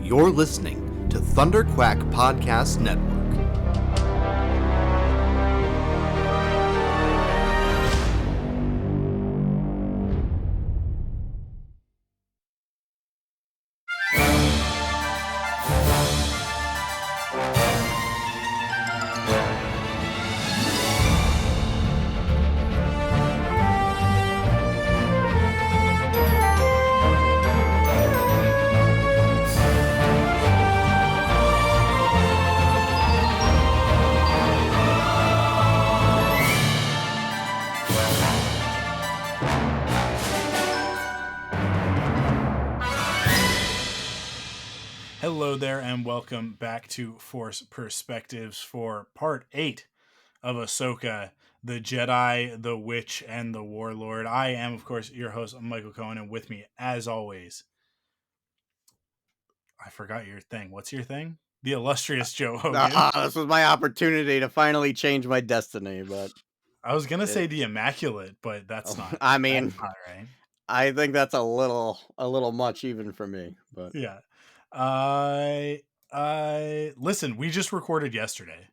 You're listening to Thunderquack Podcast Network. Hello there, and welcome back to Force Perspectives for Part 8 of Ahsoka, the Jedi, the Witch, and the Warlord. I am, of course, your host, Michael Cohen, and with me, as always, I forgot your thing. What's your thing? The illustrious Joe Hogan. This was my opportunity to finally change my destiny, but I was going to say the Immaculate, but that's not right. I think that's a little much even for me, but Yeah. I listen, we just recorded yesterday.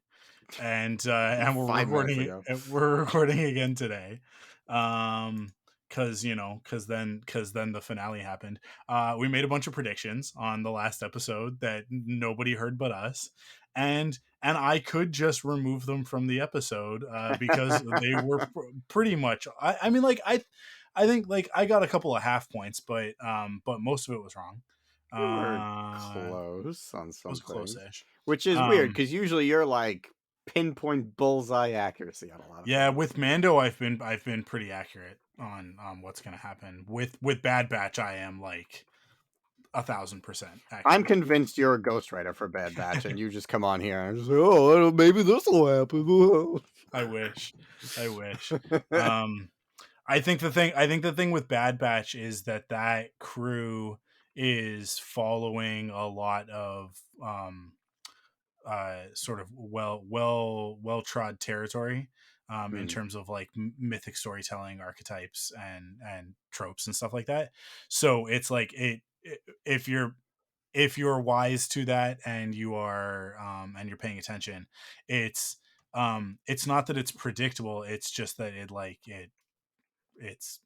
And we're 5 minutes recording ago. we're recording again today, because then the finale happened. We made a bunch of predictions on the last episode that nobody heard but us, and I could just remove them from the episode because they were pretty much. I mean, like I think like I got a couple of half points, but most of it was wrong. You were Uh, close on it some was things, close-ish. which is weird Um, because usually you're like pinpoint bullseye accuracy on a lot of Yeah, things. with Mando, I've been pretty accurate on what's gonna happen. With Bad Batch, I am like 1,000% I'm accurate. convinced you're a ghostwriter for Bad Batch, and you just come on here and just say, "Oh, maybe this will happen." I wish, I wish. Um, I think the thing with Bad Batch is that crew is following a lot of sort of well trod territory in Hmm. terms of like mythic storytelling archetypes and tropes and stuff like that. So it's like if you're wise to that and you are and you're paying attention, it's not that it's predictable. It's just that it's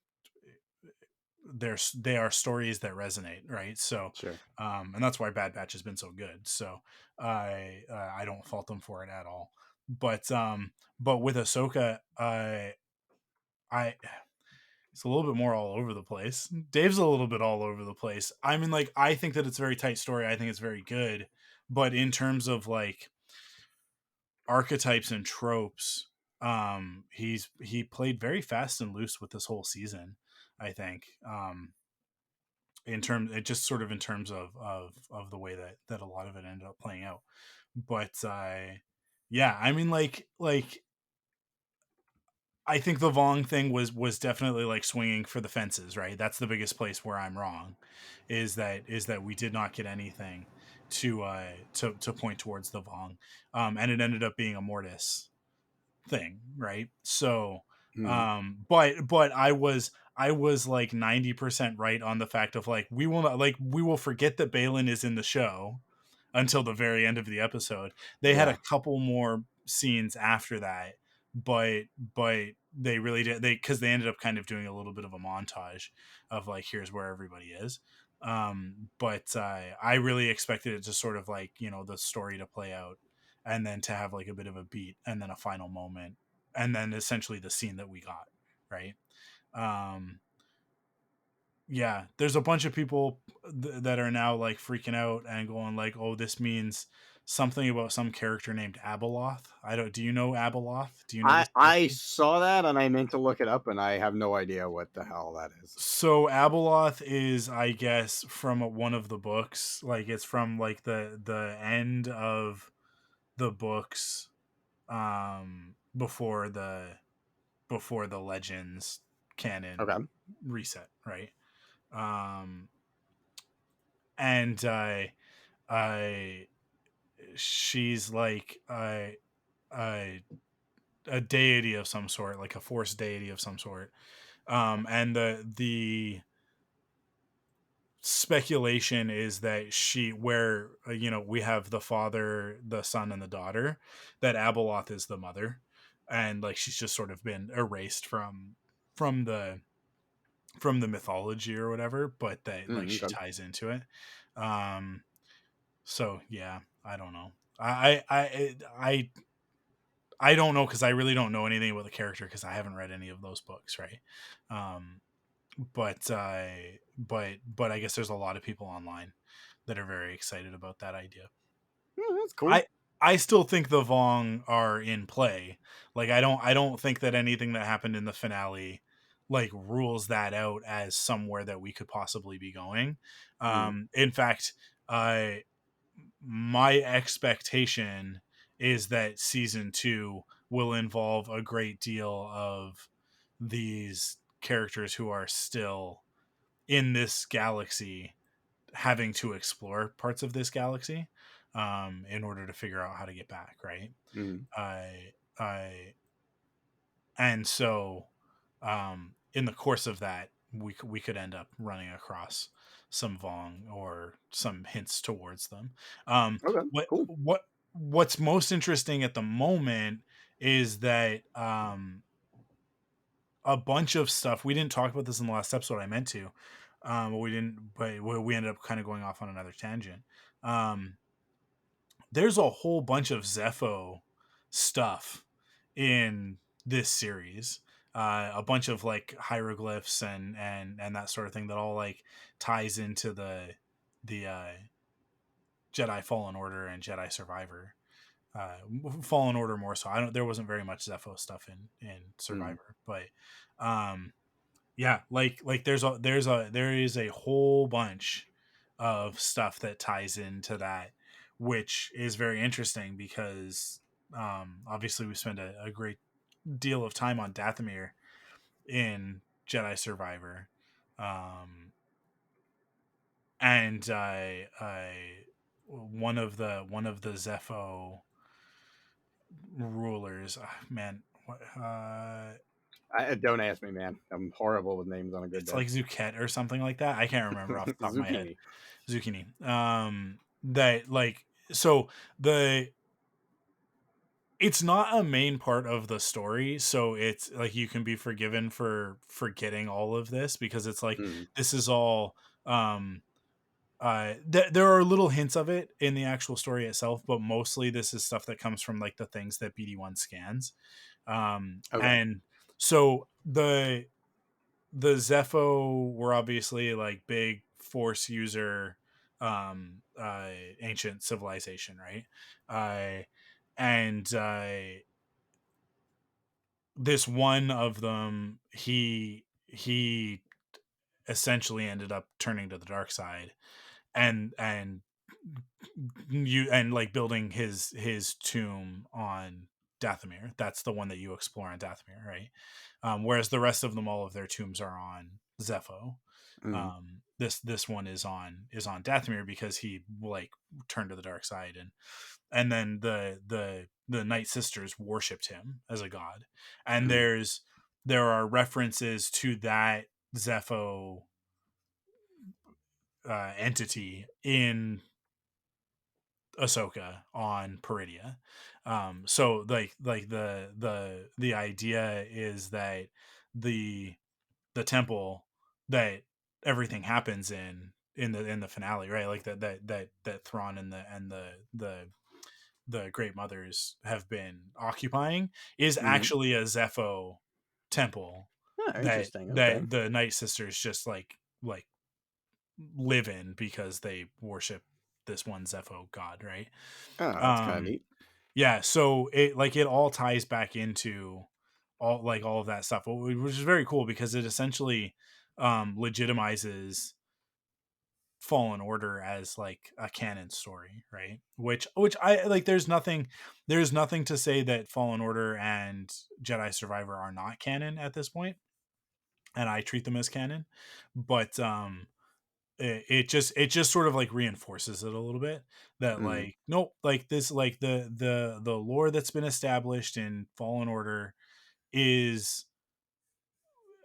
they are stories that resonate, right? So Sure. and that's why Bad Batch has been so good. So I don't fault them for it at all. But with Ahsoka, I it's a little bit more all over the place. Dave's a little bit all over the place. I mean, like, I think that it's a very tight story. I think it's very good. But in terms of like archetypes and tropes, he played very fast and loose with this whole season, I think. In terms it just sort of in terms of the way that a lot of it ended up playing out. But yeah, I mean, like I think the Vong thing was definitely like swinging for the fences, right? That's the biggest place where I'm wrong, is that we did not get anything to point towards the Vong, and it ended up being a Mortis thing, right? So, Hmm. but I was like 90% right on the fact of like we will forget that Balin is in the show until the very end of the episode. They had a Yeah. couple more scenes after that, but they really did because they ended up kind of doing a little bit of a montage of like here's where everybody is. But I really expected it to sort of like the story to play out and then to have like a bit of a beat and then a final moment and then essentially the scene that we got, right? um yeah, there's a bunch of people that are now like freaking out and going like, oh, this means something about some character named Abeloth. I don't Do you know Abeloth? Do you know this I character? saw that and I meant to look it up and I have no idea what the hell that is. So Abeloth is, I guess, from one of the books. Like it's from like the end of the books, before the Legends canon Okay. reset, right? Um, and I she's like a a deity of some sort, like a force deity of some sort. And the speculation is that where we have the father, the son, and the daughter, that Abeloth is the mother, and like she's just sort of been erased from the from the mythology or whatever, but that like she Okay. ties into it. Um, so yeah, I don't know. I don't know because I really don't know anything about the character because I haven't read any of those books, right? Um, but I guess there's a lot of people online that are very excited about that idea. Yeah, that's cool. I I still think the Vong are in play. Like I don't think that anything that happened in the finale like rules that out as somewhere that we could possibly be going. Mm, In fact, uh my expectation is that season 2 will involve a great deal of these characters who are still in this galaxy having to explore parts of this galaxy in order to figure out how to get back, right? mm. I and so in the course of that, we could end up running across some Vong or some hints towards them. Um, Okay, what cool. what what's most interesting at the moment is that a bunch of stuff we didn't talk about this in the last episode. I meant to, but we didn't. But we ended up kind of going off on another tangent. Um, there's a whole bunch of Zepho stuff in this series. A bunch of like hieroglyphs and that sort of thing that all like ties into the Jedi Fallen Order and Jedi Survivor. Fallen Order more so. I don't. There wasn't very much Zepho stuff in Mm, Survivor, but um, yeah, like there is a whole bunch of stuff that ties into that, which is very interesting because obviously we spend a great deal of time on Dathomir in Jedi Survivor. Um and I one of the Zepho rulers, man, what don't ask me, man. I'm horrible with names on a good it's day. like Zuchet or something like that. I can't remember off the top of my head. Zucchini. Zucchini. That like so the it's not a main part of the story, so it's like you can be forgiven for forgetting all of this because it's like Mm, this is all um there are little hints of it in the actual story itself, but mostly this is stuff that comes from like the things that BD1 scans. okay. And so the Zepho were obviously like big force user ancient civilization, right? Uh and this one of them, he essentially ended up turning to the dark side and you and like building his tomb on Dathomir. That's the one that you explore on Dathomir, right? Whereas the rest of them, all of their tombs are on Zepho. Mm, This one is on Dathomir because he like turned to the dark side, and then the Night Sisters worshipped him as a god. And mm, there are references to that Zepho entity in Ahsoka on Peridia. So like the idea is that the the temple that everything happens in the finale, right? Like that Thrawn and the Great Mothers have been occupying is mm. actually a Zepho temple Oh, that interesting. Okay. that the Night Sisters just like live in because they worship this one Zepho god, right? Oh, that's kind of Um neat. yeah, so it all ties back into all of that stuff, which is very cool because it essentially legitimizes Fallen Order as like a canon story, right? Which I like. There's nothing to say that Fallen Order and Jedi Survivor are not canon at this point, and I treat them as canon. But it just sort of like reinforces it a little bit that Mm, like nope, like this, like the lore that's been established in Fallen Order is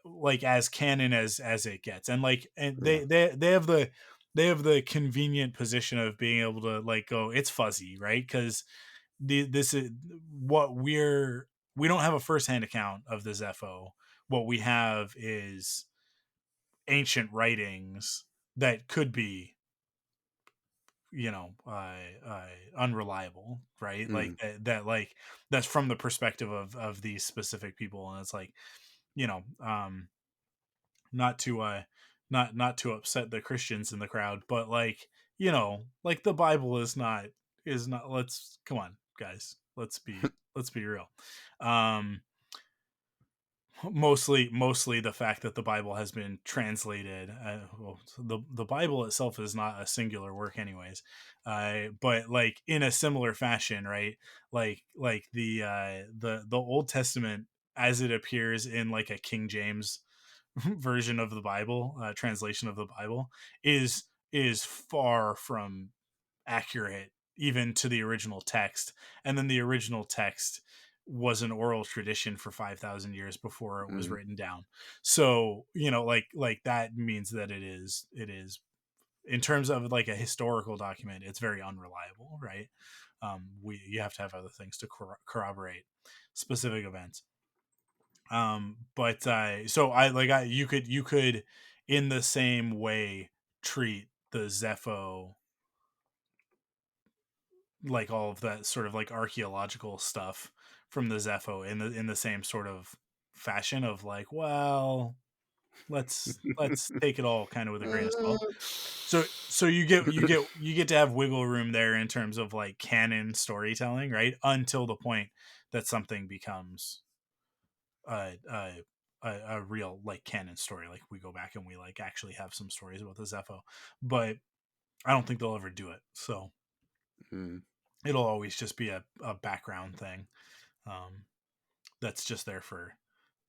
like as canon as it gets, and like and yeah. they have the the convenient position of being able to like go, it's fuzzy, right? Because this is what we don't have a firsthand account of the Zepho. What we have is ancient writings that could be, unreliable, right? Like Mm. that like that's from the perspective of these specific people, and it's like, you know, not to not to upset the Christians in the crowd, but like, like the Bible is not, let's come on, guys, let's be real. um mostly the fact that the Bible has been translated, well, the Bible itself is not a singular work anyways, but like in a similar fashion, right? Like the Old Testament as it appears in like a King James version of the Bible, translation of the Bible, is far from accurate even to the original text. And then the original text was an oral tradition for 5,000 years before it was Mm. written down. So, like that means that it is in terms of like a historical document, it's very unreliable, right? We You have to have other things to corroborate specific events. But so you could in the same way treat the Zepho, like all of that sort of like archaeological stuff from the Zepho, in the same sort of fashion of like, well, let's take it all kind of with a grain of salt. So you get to have wiggle room there in terms of like canon storytelling, right? Until the point that something becomes a a, a real like canon story. Like we go back and we like actually have some stories about the Zepho, but I don't think they'll ever do it. So Mm. it'll always just be a background thing, um, that's just there for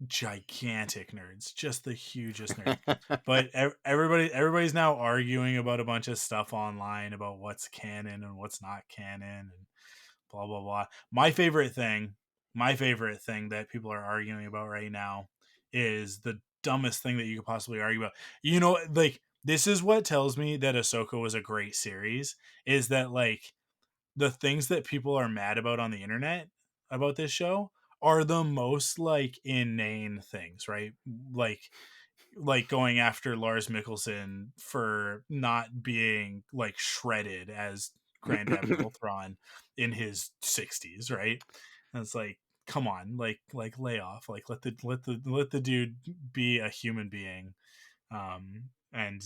gigantic nerds, just the hugest nerds. But everybody's now arguing about a bunch of stuff online about what's canon and what's not canon and blah blah blah. My favorite thing that people are arguing about right now is the dumbest thing that you could possibly argue about. Like this is what tells me that Ahsoka was a great series, is that like the things that people are mad about on the internet about this show are the most like inane things, right? Like going after Lars Mikkelsen for not being like shredded as Grand Admiral Thrawn in his 60s, right? And it's like, come on, like lay off, like let the dude be a human being, and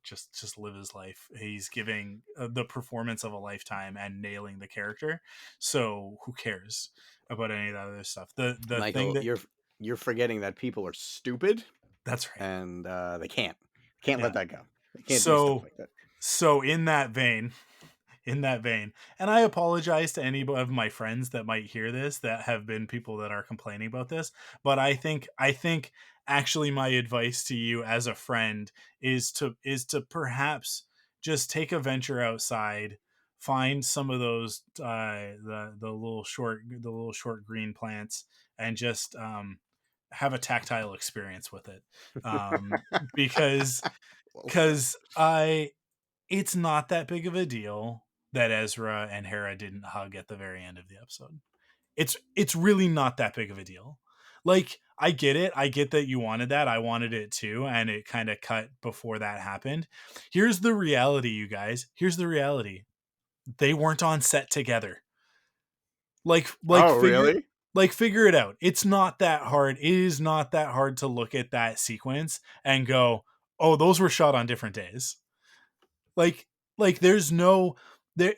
just live his life. He's giving the performance of a lifetime and nailing the character. So who cares about any of that other stuff? The thing Michael, that you're forgetting that people are stupid That's right. and they can't let Yeah. that go. They can't do stuff So like that. so in that vein, and I apologize to any of my friends that might hear this that have been people that are complaining about this, but I think actually my advice to you as a friend is to perhaps just take a venture outside, find some of those the little short green plants, and just have a tactile experience with it, um because Well said. because I it's not that big of a deal that Ezra and Hera didn't hug at the very end of the episode. It's really not that big of a deal. Like I get it. I get that you wanted that. I wanted it too, and it kind of cut before that happened. Here's the reality, you guys. Here's the reality. They weren't on set together. Like like Oh, figure really? figure it out. It's not that hard. It is not that hard to look at that sequence and go, "Oh, those were shot on different days." Like there's no there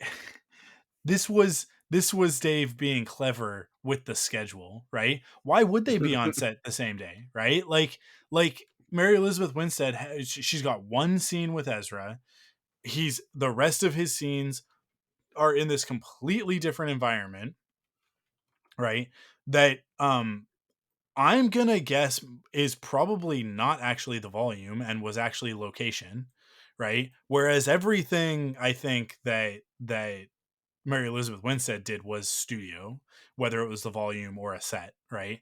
this was Dave being clever with the schedule, right? Why would they be on set the same day, right? Like Mary Elizabeth Winstead, she's got one scene with Ezra. He's the rest of his scenes are in this completely different environment, right? That I'm gonna guess is probably not actually the volume and was actually location, right? Whereas everything I think that Mary Elizabeth Winstead did was studio, whether it was the volume or a set, right?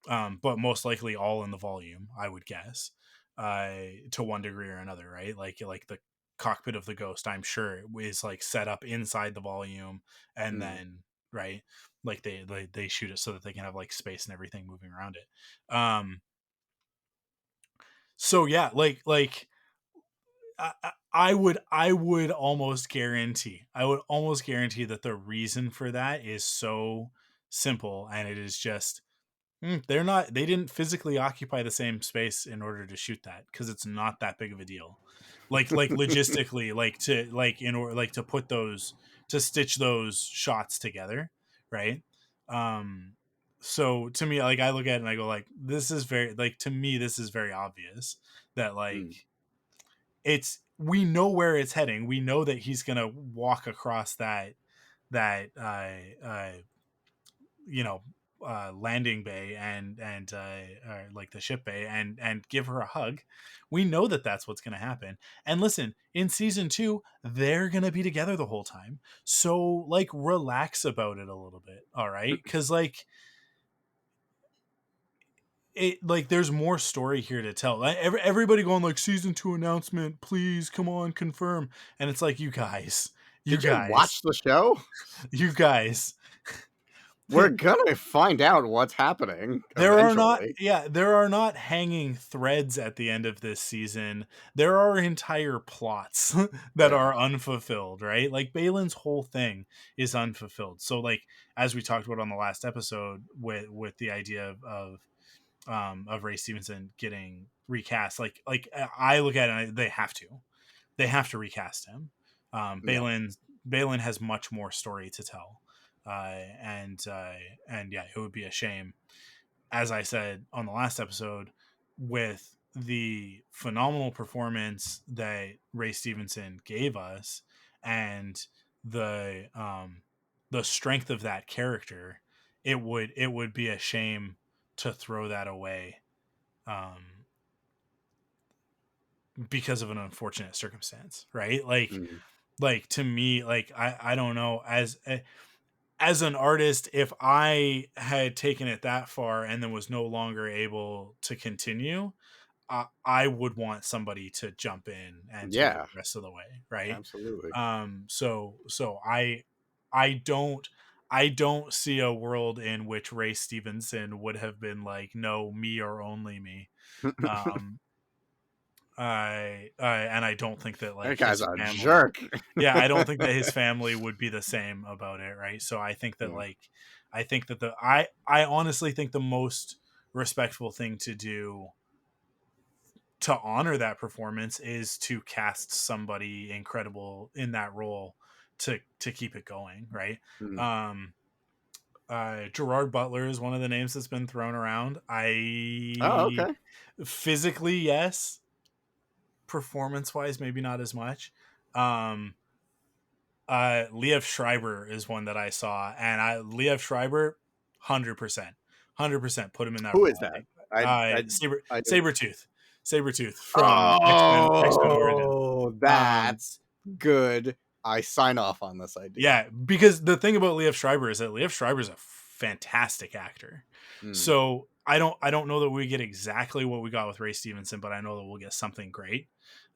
But most likely all in the volume, I would guess. to one degree or another, right? Like the cockpit of the Ghost, I'm sure is like set up inside the volume, and Mm. then right, like they shoot it so that they can have like space and everything moving around it. So yeah, like I would almost guarantee that the reason for that is so simple, and it is just they didn't physically occupy the same space in order to shoot that, because it's not that big of a deal. Like logistically, like to like in order like to put those to stitch those shots together, right? Um so to me, like I look at it and I go like, this is very like to me this is very obvious that like Mm. it's we know where it's heading. We know that he's gonna walk across that you know landing bay and like the ship bay and give her a hug. We know that that's what's going to happen. And listen, in season 2 they're going to be together the whole time, so like relax about it a little bit, all right? Because like it like there's more story here to tell. Like, everybody going like season 2 announcement, please come on, confirm. And it's like, you guys, you Did you guys, watch the show? you guys. We're gonna find out what's happening There are not, eventually. yeah, there are not hanging threads at the end of this season. There are entire plots that Yeah. are unfulfilled, right? Like Balin's whole thing is unfulfilled. So like as we talked about on the last episode with the idea of Ray Stevenson getting recast, like I look at it, they have to recast him. Yeah. Balin has much more story to tell, and yeah, it would be a shame, as I said on the last episode, with the phenomenal performance that Ray Stevenson gave us and the strength of that character, it would be a shame to throw that away, um, because of an unfortunate circumstance, right? Mm. Like to me, like I don't know, as an artist, if I had taken it that far and then was no longer able to continue, I would want somebody to jump in and take it Yeah, the rest of the way, right? absolutely. So I don't see a world in which Ray Stevenson would have been like, no, me or only me. Um, and I don't think that That like guy's his a family, jerk. yeah, I don't think that his family would be the same about it, right? So I think that Yeah. like I think that I honestly think the most respectful thing to do to honor that performance is to cast somebody incredible in that role to keep it going, right? Mm. um Gerard Butler is one of the names that's been thrown around. Oh, I okay. physically, yes, performance wise maybe not as much. um Liev Schreiber is one that I saw, and Liev Schreiber, 100% put him in that Who is role. that? I I don't. Sabretooth, Sabretooth from X Men Origins. Oh, Um, that's good. I sign off on this idea. yeah, because the thing about Liev Schreiber is that Liev Schreiber is a fantastic actor. Mm. So I don't know that we get exactly what we got with Ray Stevenson, but I know that we'll get something great.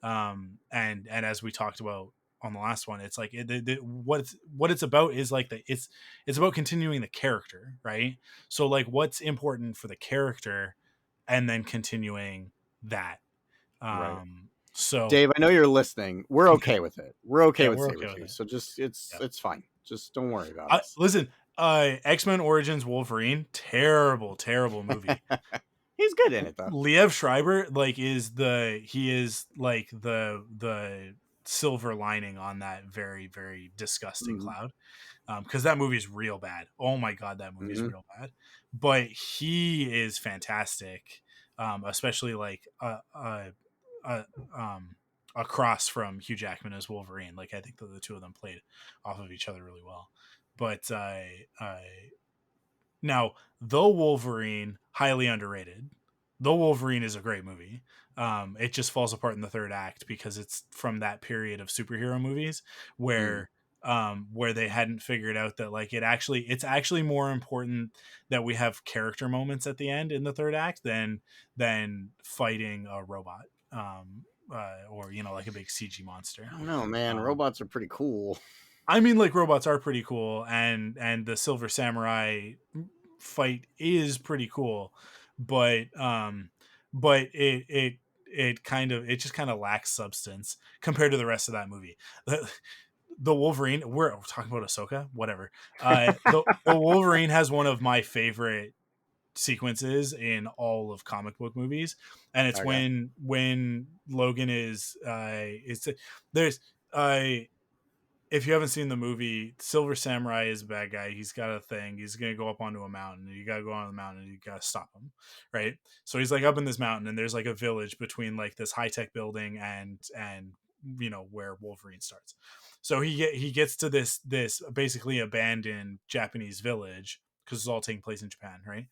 And as we talked about on the last one, it's like what it's about is like it's about continuing the character, right? So like what's important for the character, and then continuing that. Right. So Dave, I know you're listening. We're okay with it. We're okay yeah, with we're okay with Sabretooth. it. So just Yeah. it's fine. Just don't worry about us. Listen, X-Men Origins Wolverine, terrible movie. He's good in it though. Liev Schreiber like is like the silver lining on that very disgusting Mhm. cloud, because that movie is real bad. Oh my god, that movie is Mhm. real bad. But he is fantastic, especially like uh, um, across from Hugh Jackman as Wolverine. Like I think that the two of them played off of each other really well. But now, The Wolverine, highly underrated. The Wolverine is a great movie. It just falls apart in the third act because it's from that period of superhero movies Mm. where where they hadn't figured out that like it's actually more important that we have character moments at the end in the third act than fighting a robot, or like a big CG monster. I don't know, man. Um, Robots are pretty cool. I mean, like robots are pretty cool, and the Silver Samurai fight is pretty cool, but it just kind of lacks substance compared to the rest of that movie. The Wolverine, we're talking about Ahsoka, whatever. The Wolverine has one of my favorite sequences in all of comic book movies, and it's Okay. when Logan is there's if you haven't seen the movie, Silver Samurai is a bad guy. He's got a thing. He's gonna go up onto a mountain. You gotta go on the mountain and you gotta stop him, right? So he's like up in this mountain, and there's like a village between like this high tech building and where Wolverine starts. So he gets to this basically abandoned Japanese village because it's all taking place in Japan, right?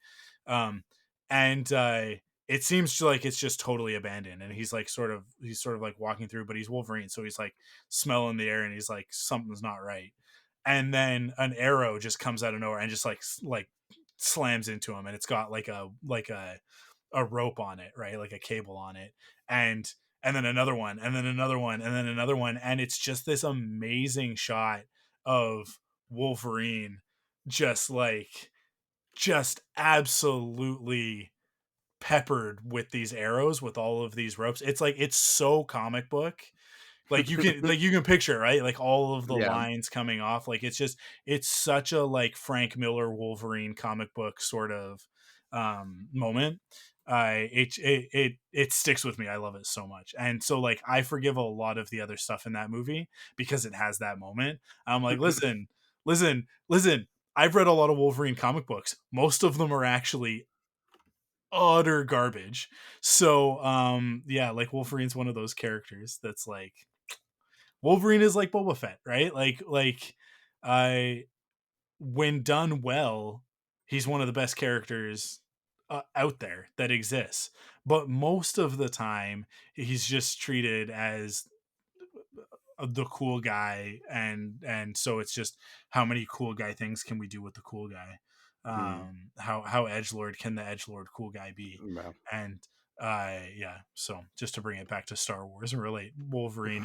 Um, and it seems like it's just totally abandoned, and he's sort of like walking through, but he's Wolverine, so he's like smelling the air and he's like something's not right, and then an arrow just comes out of nowhere and just like slams into him, and it's got like a rope on it, right, like a cable on it, and then another one, and then another one, and then another one, and it's just this amazing shot of Wolverine just like just absolutely peppered with these arrows with all of these ropes. It's like it's so comic book, like you can picture, right, like all of the Yeah. lines coming off, like it's such a like Frank Miller Wolverine comic book sort of moment. It sticks with me. I love it so much, and so like I forgive a lot of the other stuff in that movie because it has that moment. I'm like, listen, I've read a lot of Wolverine comic books. Most of them are actually utter garbage. So yeah, like Wolverine's one of those characters that's like Wolverine is like Boba Fett, right? I when done well, he's one of the best characters out there that exists. But most of the time, he's just treated as the cool guy, and so it's just how many cool guy things can we do with the cool guy? Mm, How edgelord can the edgelord cool guy be? well. And yeah, so just to bring it back to Star Wars and relate Wolverine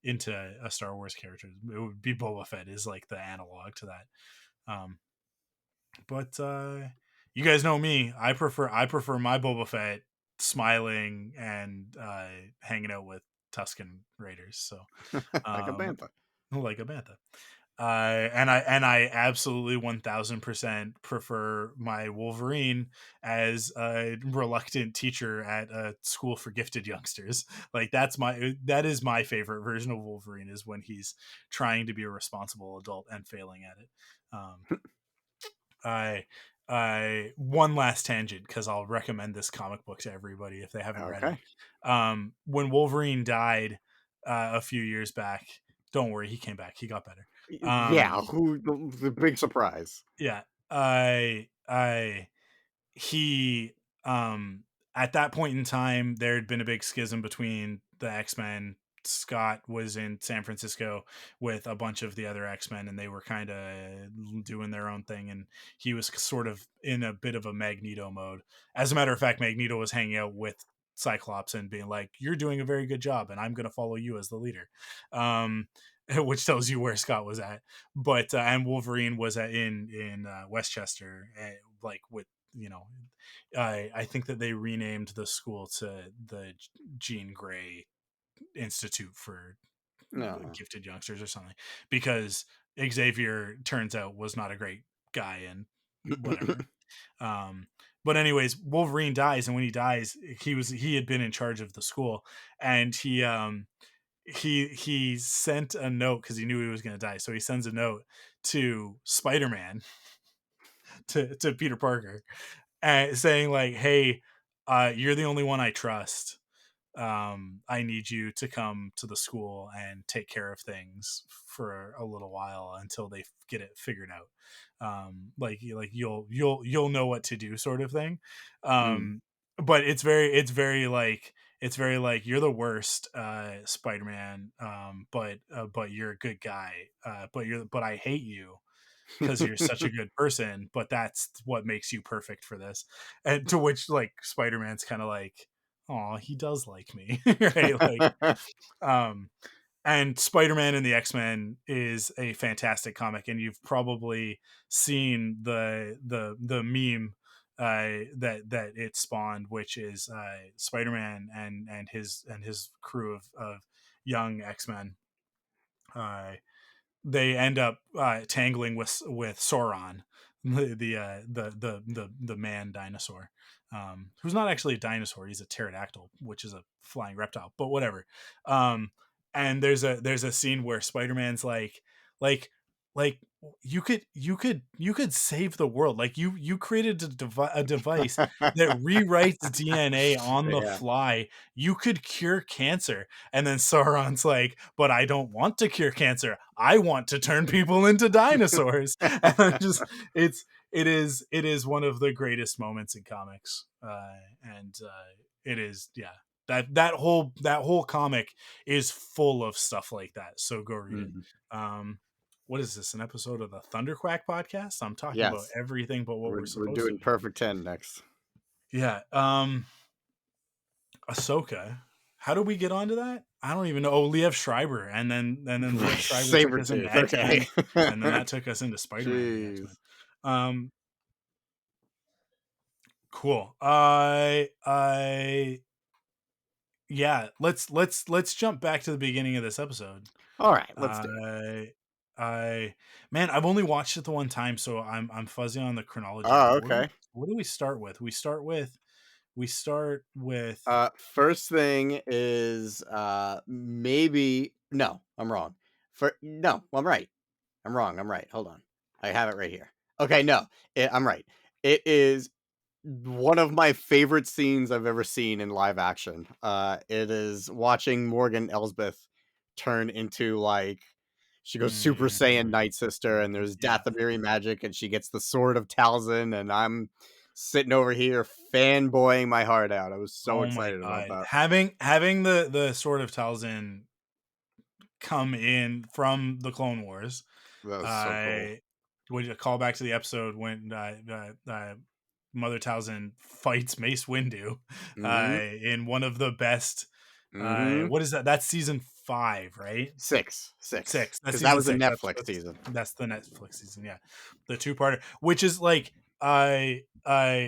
into a Star Wars character, it would be Boba Fett is like the analog to that. Um, but you guys know me. I prefer my Boba Fett smiling and hanging out with Tusken Raiders. So Like a um, bantha. like a bantha. And I absolutely 1000% prefer my Wolverine as a reluctant teacher at a school for gifted youngsters. Like that is my favorite version of Wolverine, is when he's trying to be a responsible adult and failing at it. Um, I I one last tangent because I'll recommend this comic book to everybody if they haven't read it. Okay. When Wolverine died a few years back, don't worry, he came back. He got better. Yeah, Um, who the big surprise. yeah, I he at that point in time there had been a big schism between the X-Men. Scott was in San Francisco with a bunch of the other X-Men, and they were kind of doing their own thing, and he was sort of in a bit of a Magneto mode. As a matter of fact, Magneto was hanging out with Cyclops and being like, you're doing a very good job and I'm going to follow you as the leader, um which tells you where Scott was at. But and Wolverine was in Westchester, like with you know I think that they renamed the school to the Jean Grey Institute for No. Gifted Youngsters or something, because Xavier turns out was not a great guy, and whatever. um but anyways, Wolverine dies, and when he dies, he had been in charge of the school, and he sent a note because he knew he was going to die, so he sends a note to Spider-Man, to Peter Parker, saying like, hey, you're the only one I trust. I need you to come to the school and take care of things for a little while until they get it figured out. Like you'll know what to do, sort of thing. Mm. But it's very like it's very like you're the worst Spider-Man, but you're a good guy, but I hate you because you're such a good person, but that's what makes you perfect for this. And to which like Spider-Man's kind of like, oh, he does like me, right? Like, um, and Spider-Man and the X-Men is a fantastic comic, and you've probably seen the meme that it spawned, which is Spider-Man and his crew of young X-Men. They end up tangling with Sauron, the man dinosaur, who's not actually a dinosaur. He's a pterodactyl, which is a flying reptile, but whatever. Um, and there's a scene where Spider-Man's like like you could save the world. Like you created a device that rewrites DNA on the Yeah. fly. You could cure cancer. And then Sauron's like, but I don't want to cure cancer. I want to turn people into dinosaurs. And I'm just, it is one of the greatest moments in comics. And it is, yeah. That whole comic is full of stuff like that. So go read it. Mhm. What is this? An episode of the Thunderquack podcast? I'm talking about Yes. everything but what we're We're supposed to doing be. Perfect 10 next. Yeah. Ahsoka. How do we get onto that? I don't even know. Oh, Liev Schreiber, and then Liev Schreiber took us into Sabretooth. X Men, Okay. and then that took us into Spider Man and the X Men. Jeez. Um, cool. I yeah. Let's jump back to the beginning of this episode. All right, let's do it. I man, I've only watched it the one time, so I'm fuzzy on the chronology. Oh, But okay. what do we start with? We start with First thing is maybe no, I'm wrong. No, I'm right. I'm wrong. I'm right. Hold on. I have it right here. Okay, no, I'm right. It is one of my favorite scenes I've ever seen in live action. It is watching Morgan Elsbeth turn into like she goes Super Saiyan mm, Night Sister, and there's yeah. Dathomiri magic, and she gets the sword of Talzin, and I'm sitting over here fanboying my heart out. I was so Oh my excited about god. that. Having the Sword of Talzin come in from the Clone Wars. That was so cool. I would you call back to the episode when Mother Talzin fights Mace Windu Mm-hmm. in one of the best Mm-hmm. what is that? That's season 5, right? Six. Six. That's Because that season was a 6. That's Netflix that's season. that's the Netflix season, yeah. The two-parter, which is like I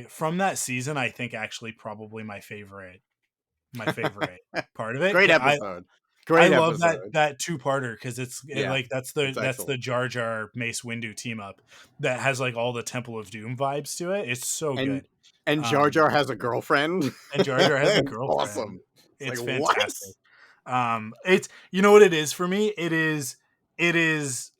from that season, I think actually probably my favorite part of it. Great 'Cause episode. I Great love that episode. two-parter because Yeah, like it's that's the excellent. Jar Jar Mace Windu team up that has like all the Temple of Doom vibes to it. It's so And good. Jar Um, Jar has a girlfriend. and Jar Jar has a It's girlfriend. awesome. It's like, It's what? fantastic. It's you know what it is for me? It is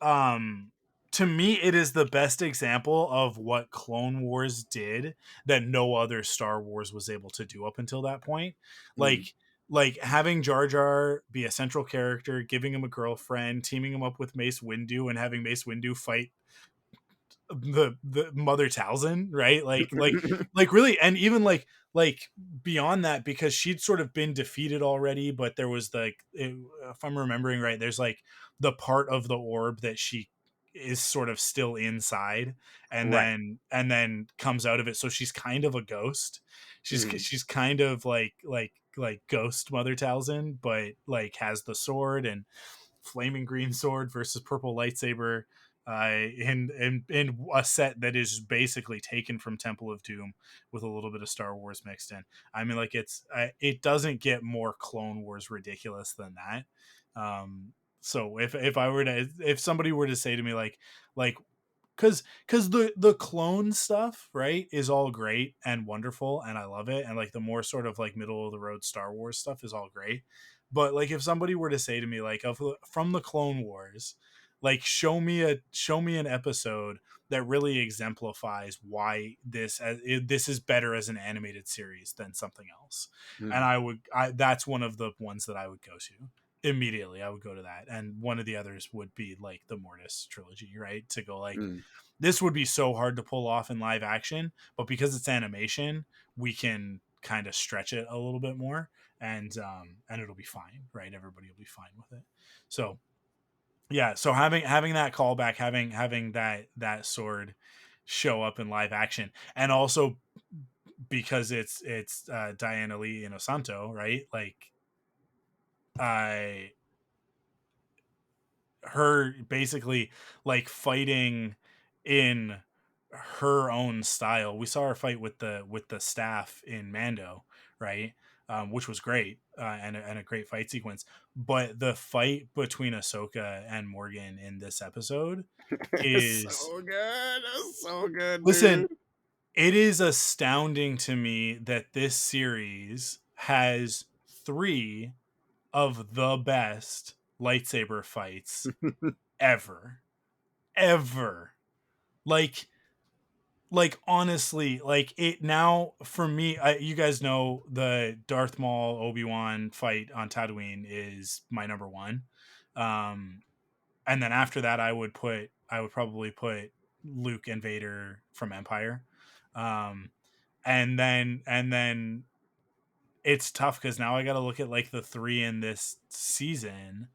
to me it is the best example of what Clone Wars did that no other Star Wars was able to do up until that point. Mm, Like like having Jar Jar be a central character, giving him a girlfriend, teaming him up with Mace Windu, and having Mace Windu fight the Mother Talzin, right? Like really, and even like beyond that, because she'd sort of been defeated already, but there was if I'm remembering right, there's like the part of the orb that she is sort of still inside, and right. then comes out of it, so she's kind of a ghost. Mm, She's kind of like ghost Mother Talzin, but like has the sword and flaming green sword versus purple lightsaber, in a set that is basically taken from Temple of Doom with a little bit of Star Wars mixed in. I mean, like it doesn't get more Clone Wars ridiculous than that. So if somebody were to say to me like because the clone stuff, right, is all great and wonderful and I love it, and like the more sort of like middle of the road Star Wars stuff is all great, but like if somebody were to say to me like from the Clone Wars, like show me an episode that really exemplifies why this is better as an animated series than something else, and mm, I that's one of the ones that I would go to immediately. I would go to that, and one of the others would be like the Mortis trilogy, right, to go like mm. this would be so hard to pull off in live action, but because it's animation, we can kind of stretch it a little bit more, and it'll be fine, right? Everybody will be fine with it. So yeah, so having that callback, having that sword show up in live action, and also because it's Diana Lee Inosanto, right? Like I her basically like fighting in her own style. We saw her fight with the staff in Mando, right? Which was great, and a great fight sequence. But the fight between Ahsoka and Morgan in this episode is, So good. It's so good, listen, dude. it is astounding to me that this series has three of the best lightsaber fights ever. Ever. Like honestly, like it now for me, you guys know the Darth Maul Obi-Wan fight on Tatooine is my number one. And then after that I would probably put Luke and Vader from Empire. Um and then it's tough because now I got to look at like the three in this season,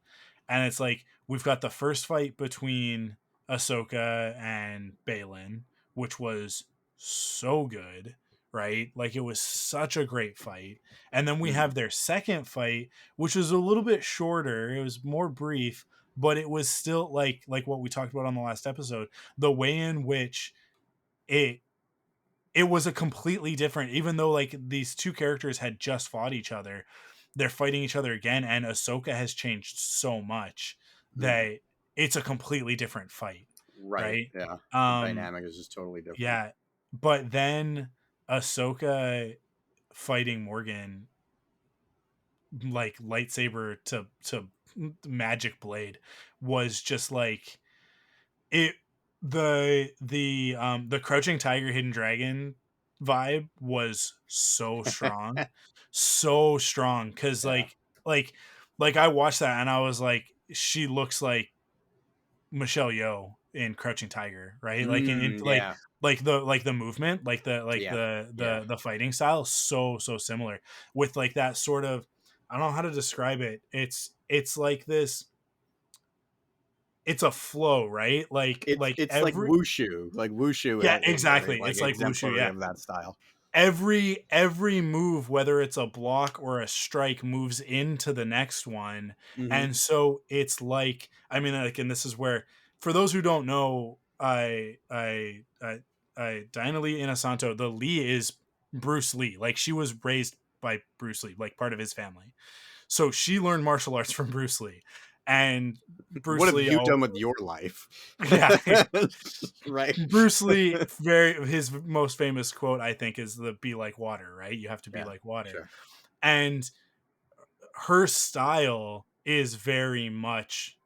and it's like we've got the first fight between Ahsoka and Balin, which was so good, right? Like it was such a great fight. And then we Mhm. have their second fight, which was a little bit shorter. It was more brief, but it was still like what we talked about on the last episode, the way in which it it was a completely different, even though like these two characters had just fought each other, they're fighting each other again, and Ahsoka has changed so much Mhm. that it's a completely different fight, Right. right? Yeah. The um dynamic is just totally different. yeah, but then Ahsoka fighting Morgan, like lightsaber to magic blade, was just like it the Crouching Tiger Hidden Dragon vibe was so strong because Yeah. like like I watched that and I was like, she looks like Michelle Yeoh in Crouching Tiger, right? Like in Yeah. like the movement, like Yeah. Yeah. the fighting style, so similar with like that sort of, I don't know how to describe it. It's like this, it's a flow, right? Like It's like every, wushu. Like wushu yeah, is very exactly. like It's like wushu, exemplary yeah. of that style. Every move, whether it's a block or a strike, moves into the next one. Hmm. And so it's like, I mean, like, and this is where, for those who don't know, I Diana Lee Inosanto, the Lee is Bruce Lee. Like she was raised by Bruce Lee, like part of his family. So she learned martial arts from Bruce Lee. And What Bruce have Lee, you oh done with your life? yeah, Right. Bruce Lee, very, his most famous quote I think is the "Be like water," right? You have to be Yeah. like water. Sure. And her style is very much,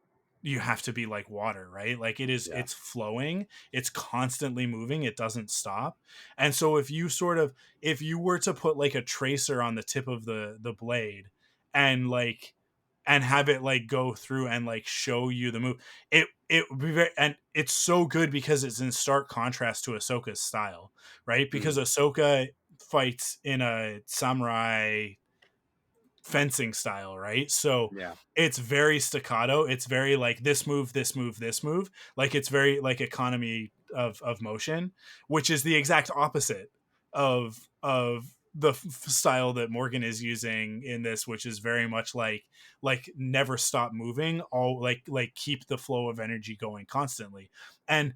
you have to be like water, right? Like Yeah. it's flowing, it's constantly moving, it doesn't stop. And so if you sort of, if you were to put like a tracer on the tip of the blade and like, and have it like go through and like show you the move, it would be very, and it's so good because it's in stark contrast to Ahsoka's style, right? Because Mhm. Ahsoka fights in a samurai fencing style, right? So Yeah. it's very staccato. It's very like this move, this move, this move. Like it's very like economy of motion, which is the exact opposite of the style that Morgan is using in this, which is very much like never stop moving, all like keep the flow of energy going constantly. And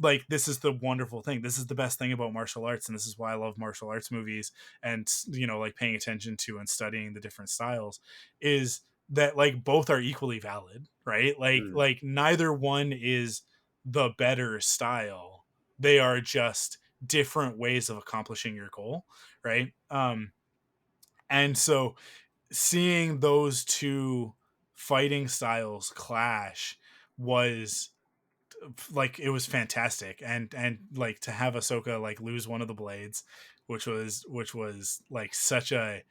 like this is the wonderful thing. This is the best thing about martial arts, and this is why I love martial arts movies, and you know, like paying attention to and studying the different styles, is that like both are equally valid, right? Mm. Like neither one is the better style. They are just different ways of accomplishing your goal, right? And so seeing those two fighting styles clash was like, it was fantastic. And like to have Ahsoka like lose one of the blades, which was like such a,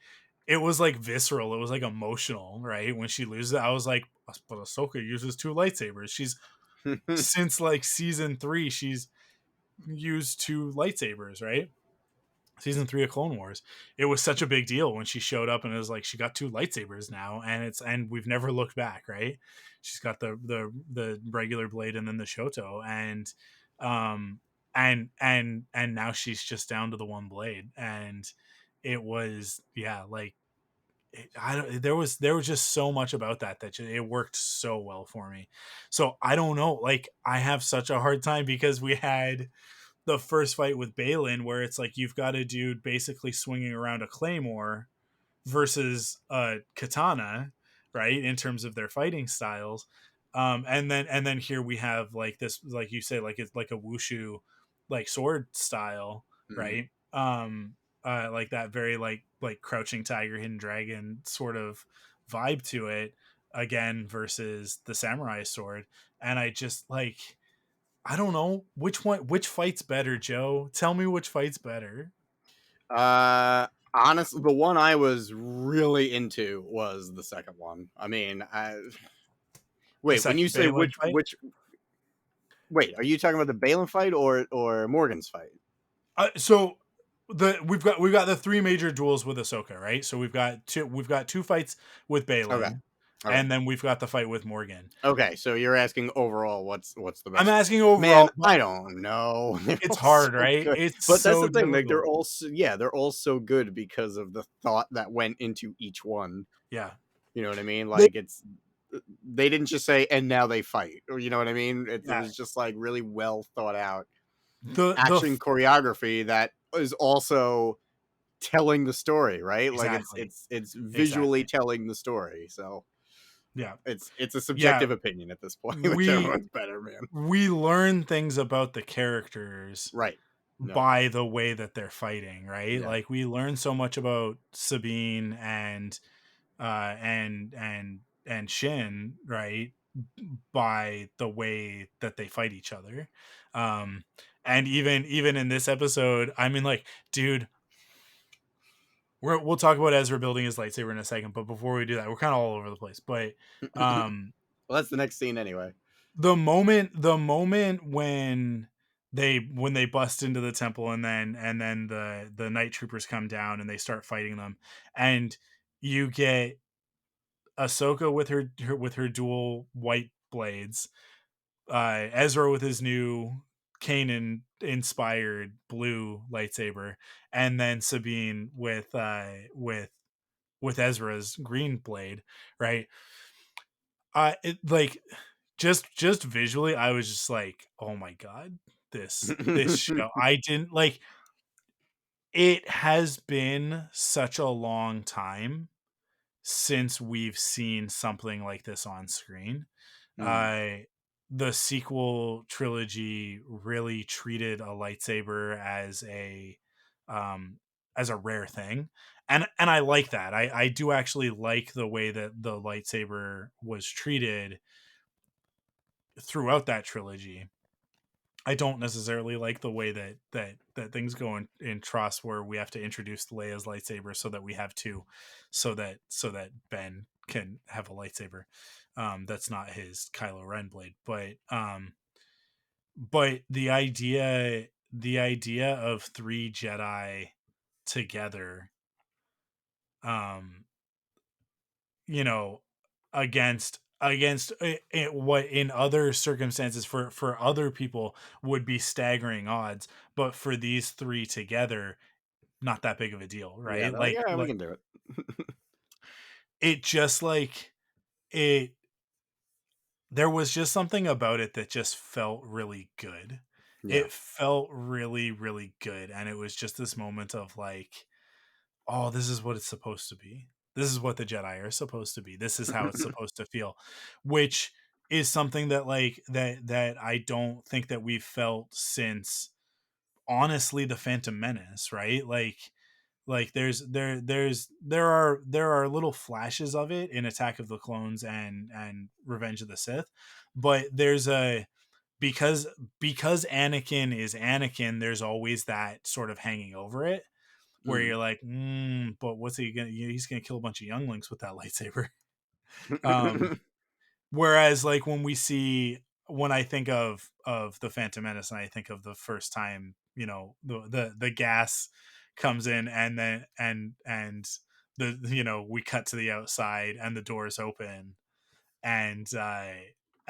it was like visceral, it was like emotional, right? When she loses it, I was like, but Ahsoka uses two lightsabers. She's, since like season 3 she's used two lightsabers, right? season 3 of Clone Wars. It was such a big deal when she showed up, and it was like she got 2 lightsabers now, and we've never looked back, right? She's got the regular blade and then the Shoto, um and now she's just down to the one blade. And it was, yeah, like I don't, there was just so much about that it worked so well for me. So I don't know, like I have such a hard time because we had the first fight with Balin where it's like you've got a dude basically swinging around a claymore versus a katana, right? In terms of their fighting styles. And then here we have like this, like you say, like it's like a wushu, like sword style, Mhm. right? Like that very like crouching tiger, hidden dragon sort of vibe to it again versus the samurai sword. And I just like, I don't know which fight's better, Joe. Tell me which fight's better. Honestly, the one I was really into was the second one. I mean, The wait, when you second say Balin fight. wait, are you talking about the Balin fight or Morgan's fight? So we've got the 3 major duels with Ahsoka, right? So we've got two fights with Okay. Balin, Okay. and then we've got the fight with Morgan. Okay, so you're asking overall what's the I'm best? asking Man, overall, but I don't know. They're it's all hard, so right? good. It's But that's so the thing, like difficult. they're all so good because of the thought that went into each one. Yeah. You know what I mean? They, Like it's they didn't just say and now they fight. Or you know what I mean? It yeah. was just like really well thought out The action choreography that is also telling the story, right? Like exactly. it's visually Exactly. telling the story. So Yeah. it's a Yeah. subjective opinion at this point, whichever We one's better, man. we learn things about the characters Right. No. by the way that they're fighting, right? Yeah. Like we learn so much about Sabine and Shin, right? By the way that they fight each other. Um and even in this episode, I mean, like, dude, we'll talk about Ezra building his lightsaber in a second, but before we do that, we're kind of all over the place. But Well, um that's the next scene anyway. the moment when they bust into the temple, and then the night troopers come down and they start fighting them, and you get Ahsoka with her dual white blades, Ezra with his new Kanan inspired blue lightsaber, and then Sabine with Ezra's green blade, right? It like just visually, I was just like, oh my god, this show. I didn't like. It has been such a long time since we've seen something like this on screen. Mm, uh the sequel trilogy really treated a lightsaber um as a rare thing, and I like that. I do actually like the way that the lightsaber was treated throughout that trilogy. I don't necessarily like the way that things go in Tross, where we have to introduce Leia's lightsaber so that we have two, so that Ben can have a lightsaber. That's not his Kylo Ren blade, but the idea of 3 Jedi together, um, you know, against what in other circumstances for other people would be staggering odds, but for these 3 together, not that big of a deal, yeah, right? they're like, like yeah, we like can do it. it just like it there was just something about it that just felt really good. Yeah. It felt really, really good, and it was just this moment of like, oh, this is what it's supposed to be. This is what the Jedi are supposed to be. This is how it's supposed to feel, which is something that that I don't think that we've felt since, honestly, the Phantom Menace, right? Like there are little flashes of it in Attack of the Clones and Revenge of the Sith, but there's a because Anakin is Anakin, there's always that sort of hanging over it, where Mm. you're like, but what's he gonna? He's gonna kill a bunch of younglings with that lightsaber. Um, whereas, like, when I think of the Phantom Menace, and I think of the first time, the gas comes in, and then the we cut to the outside and the doors open, and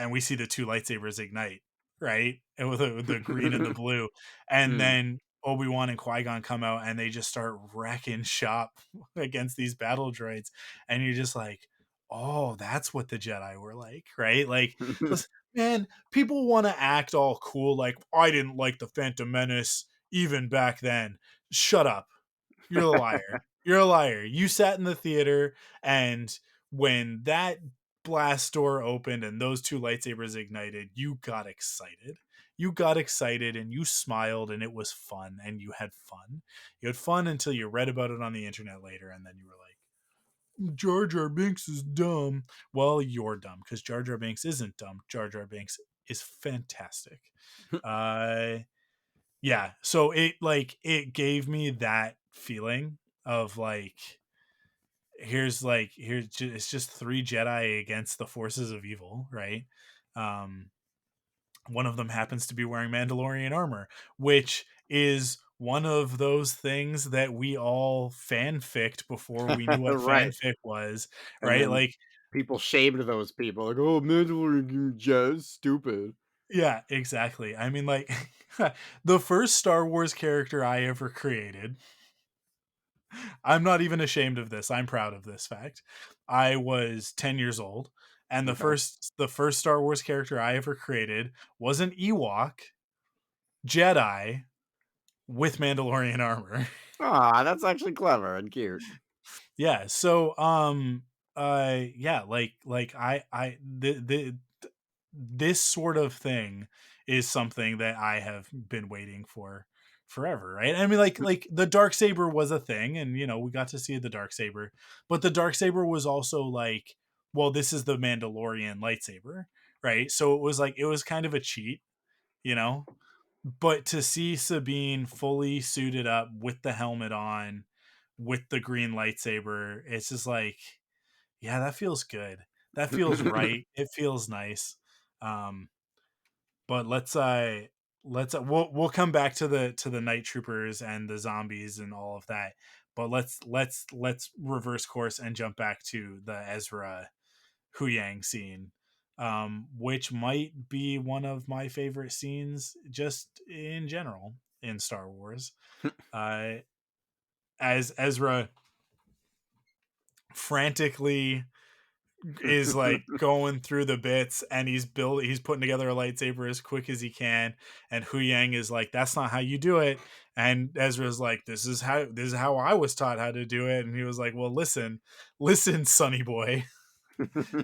we see the two lightsabers ignite, right? And with the green and the blue, and Mm. then Obi-Wan and Qui-Gon come out and they just start wrecking shop against these battle droids, and you're just like, oh, that's what the Jedi were like, right? Like, listen, man, people want to act all cool, like I didn't like the Phantom Menace even back then. Shut up. You're a liar. You're a liar. You sat in the theater, and when that blast door opened and those two lightsabers ignited, you got excited. You got excited and you smiled, and it was fun, and you had fun. You had fun until you read about it on the internet later, and then you were like, Jar Jar Binks is dumb. Well, you're dumb, because Jar Jar Binks isn't dumb. Jar Jar Binks is fantastic. Uh yeah, so it gave me that feeling of like, it's just three Jedi against the forces of evil, right? um One of them happens to be wearing Mandalorian armor, which is one of those things that we all fanficked before we knew what Right. fanfic was, And right? then Like, people shamed those people, like, "Oh, Mandalorian jazz, stupid." yeah, exactly. I mean, like, the first Star Wars character I ever created, I'm not even ashamed of this. I'm proud of this fact. I was 10 years old, and the Okay. first Star Wars character I ever created was an Ewok Jedi with Mandalorian armor. Aw, that's actually clever and cute. Yeah, so yeah, like I the this sort of thing is something that I have been waiting for forever, right? I mean, like the dark saber was a thing, and we got to see the dark saber, but the dark saber was also like, well, this is the Mandalorian lightsaber, right? So it was kind of a cheat, you know. But to see Sabine fully suited up with the helmet on, with the green lightsaber, it's just like, yeah, that feels good. That feels right. It feels nice. Um, but we'll come back to the night troopers and the zombies and all of that. But let's reverse course and jump back to the Ezra Huyang scene, which might be one of my favorite scenes just in general in Star Wars. Uh, as Ezra frantically is like going through the bits, and he's putting together a lightsaber as quick as he can, and Hu Yang is like, that's not how you do it, and Ezra's like, this is how I was taught how to do it, and he was like, well, listen, sonny boy,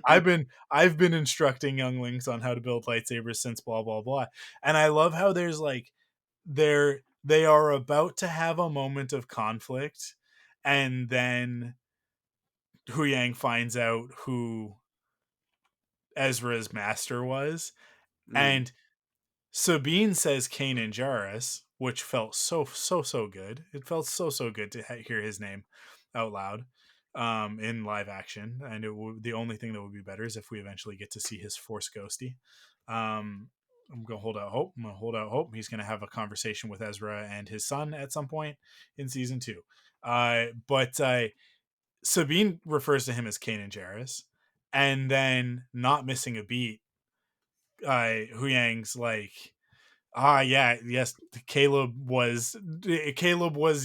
I've been instructing younglings on how to build lightsabers since blah blah blah. And I love how there's like, they are about to have a moment of conflict, and then Hu Yang finds out who Ezra's master was, Mm. and Sabine says Kanan Jarrus, which felt so good. It felt so good to hear his name out loud, in live action, and the only thing that would be better is if we eventually get to see his Force ghosty. I'm gonna hold out hope. I'm gonna hold out hope. He's gonna have a conversation with Ezra and his son at some point in season 2. But Sabine refers to him as Kanan Jarrus, and then, not missing a beat, Huyang's like, yeah, yes, Caleb was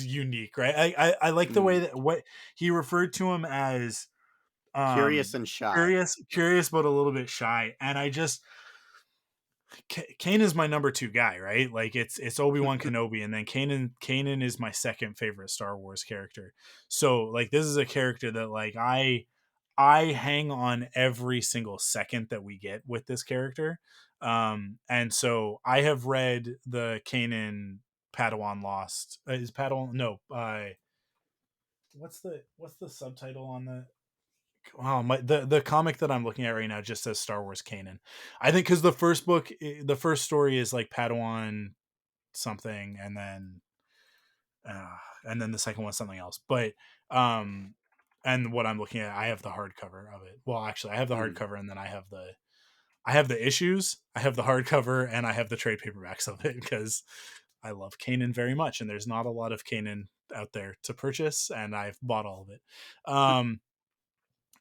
unique, right? I like the way Mm. that what he referred to him as, Curious and shy. curious but a little bit shy, and I just, Kane is my number 2 guy, right? Like, it's Obi-Wan Kenobi, and then Kanan is my second favorite Star Wars character. So like, this is a character that, like, I hang on every single second that we get with this character. And so I have read the Kanan Padawan Lost. Is Padawan, no, what's the subtitle on the, oh, the comic that I'm looking at right now just says Star Wars Kanan. I think because the first story is like Padawan something, and then the second one's something else. But um, and what I'm looking at, I have the hardcover of it. Well, actually, I have the Mm. hardcover, and then I have the issues, I have the hardcover, and I have the trade paperbacks of it, because I love Kanan very much, and there's not a lot of Kanan out there to purchase, and I've bought all of it. Um,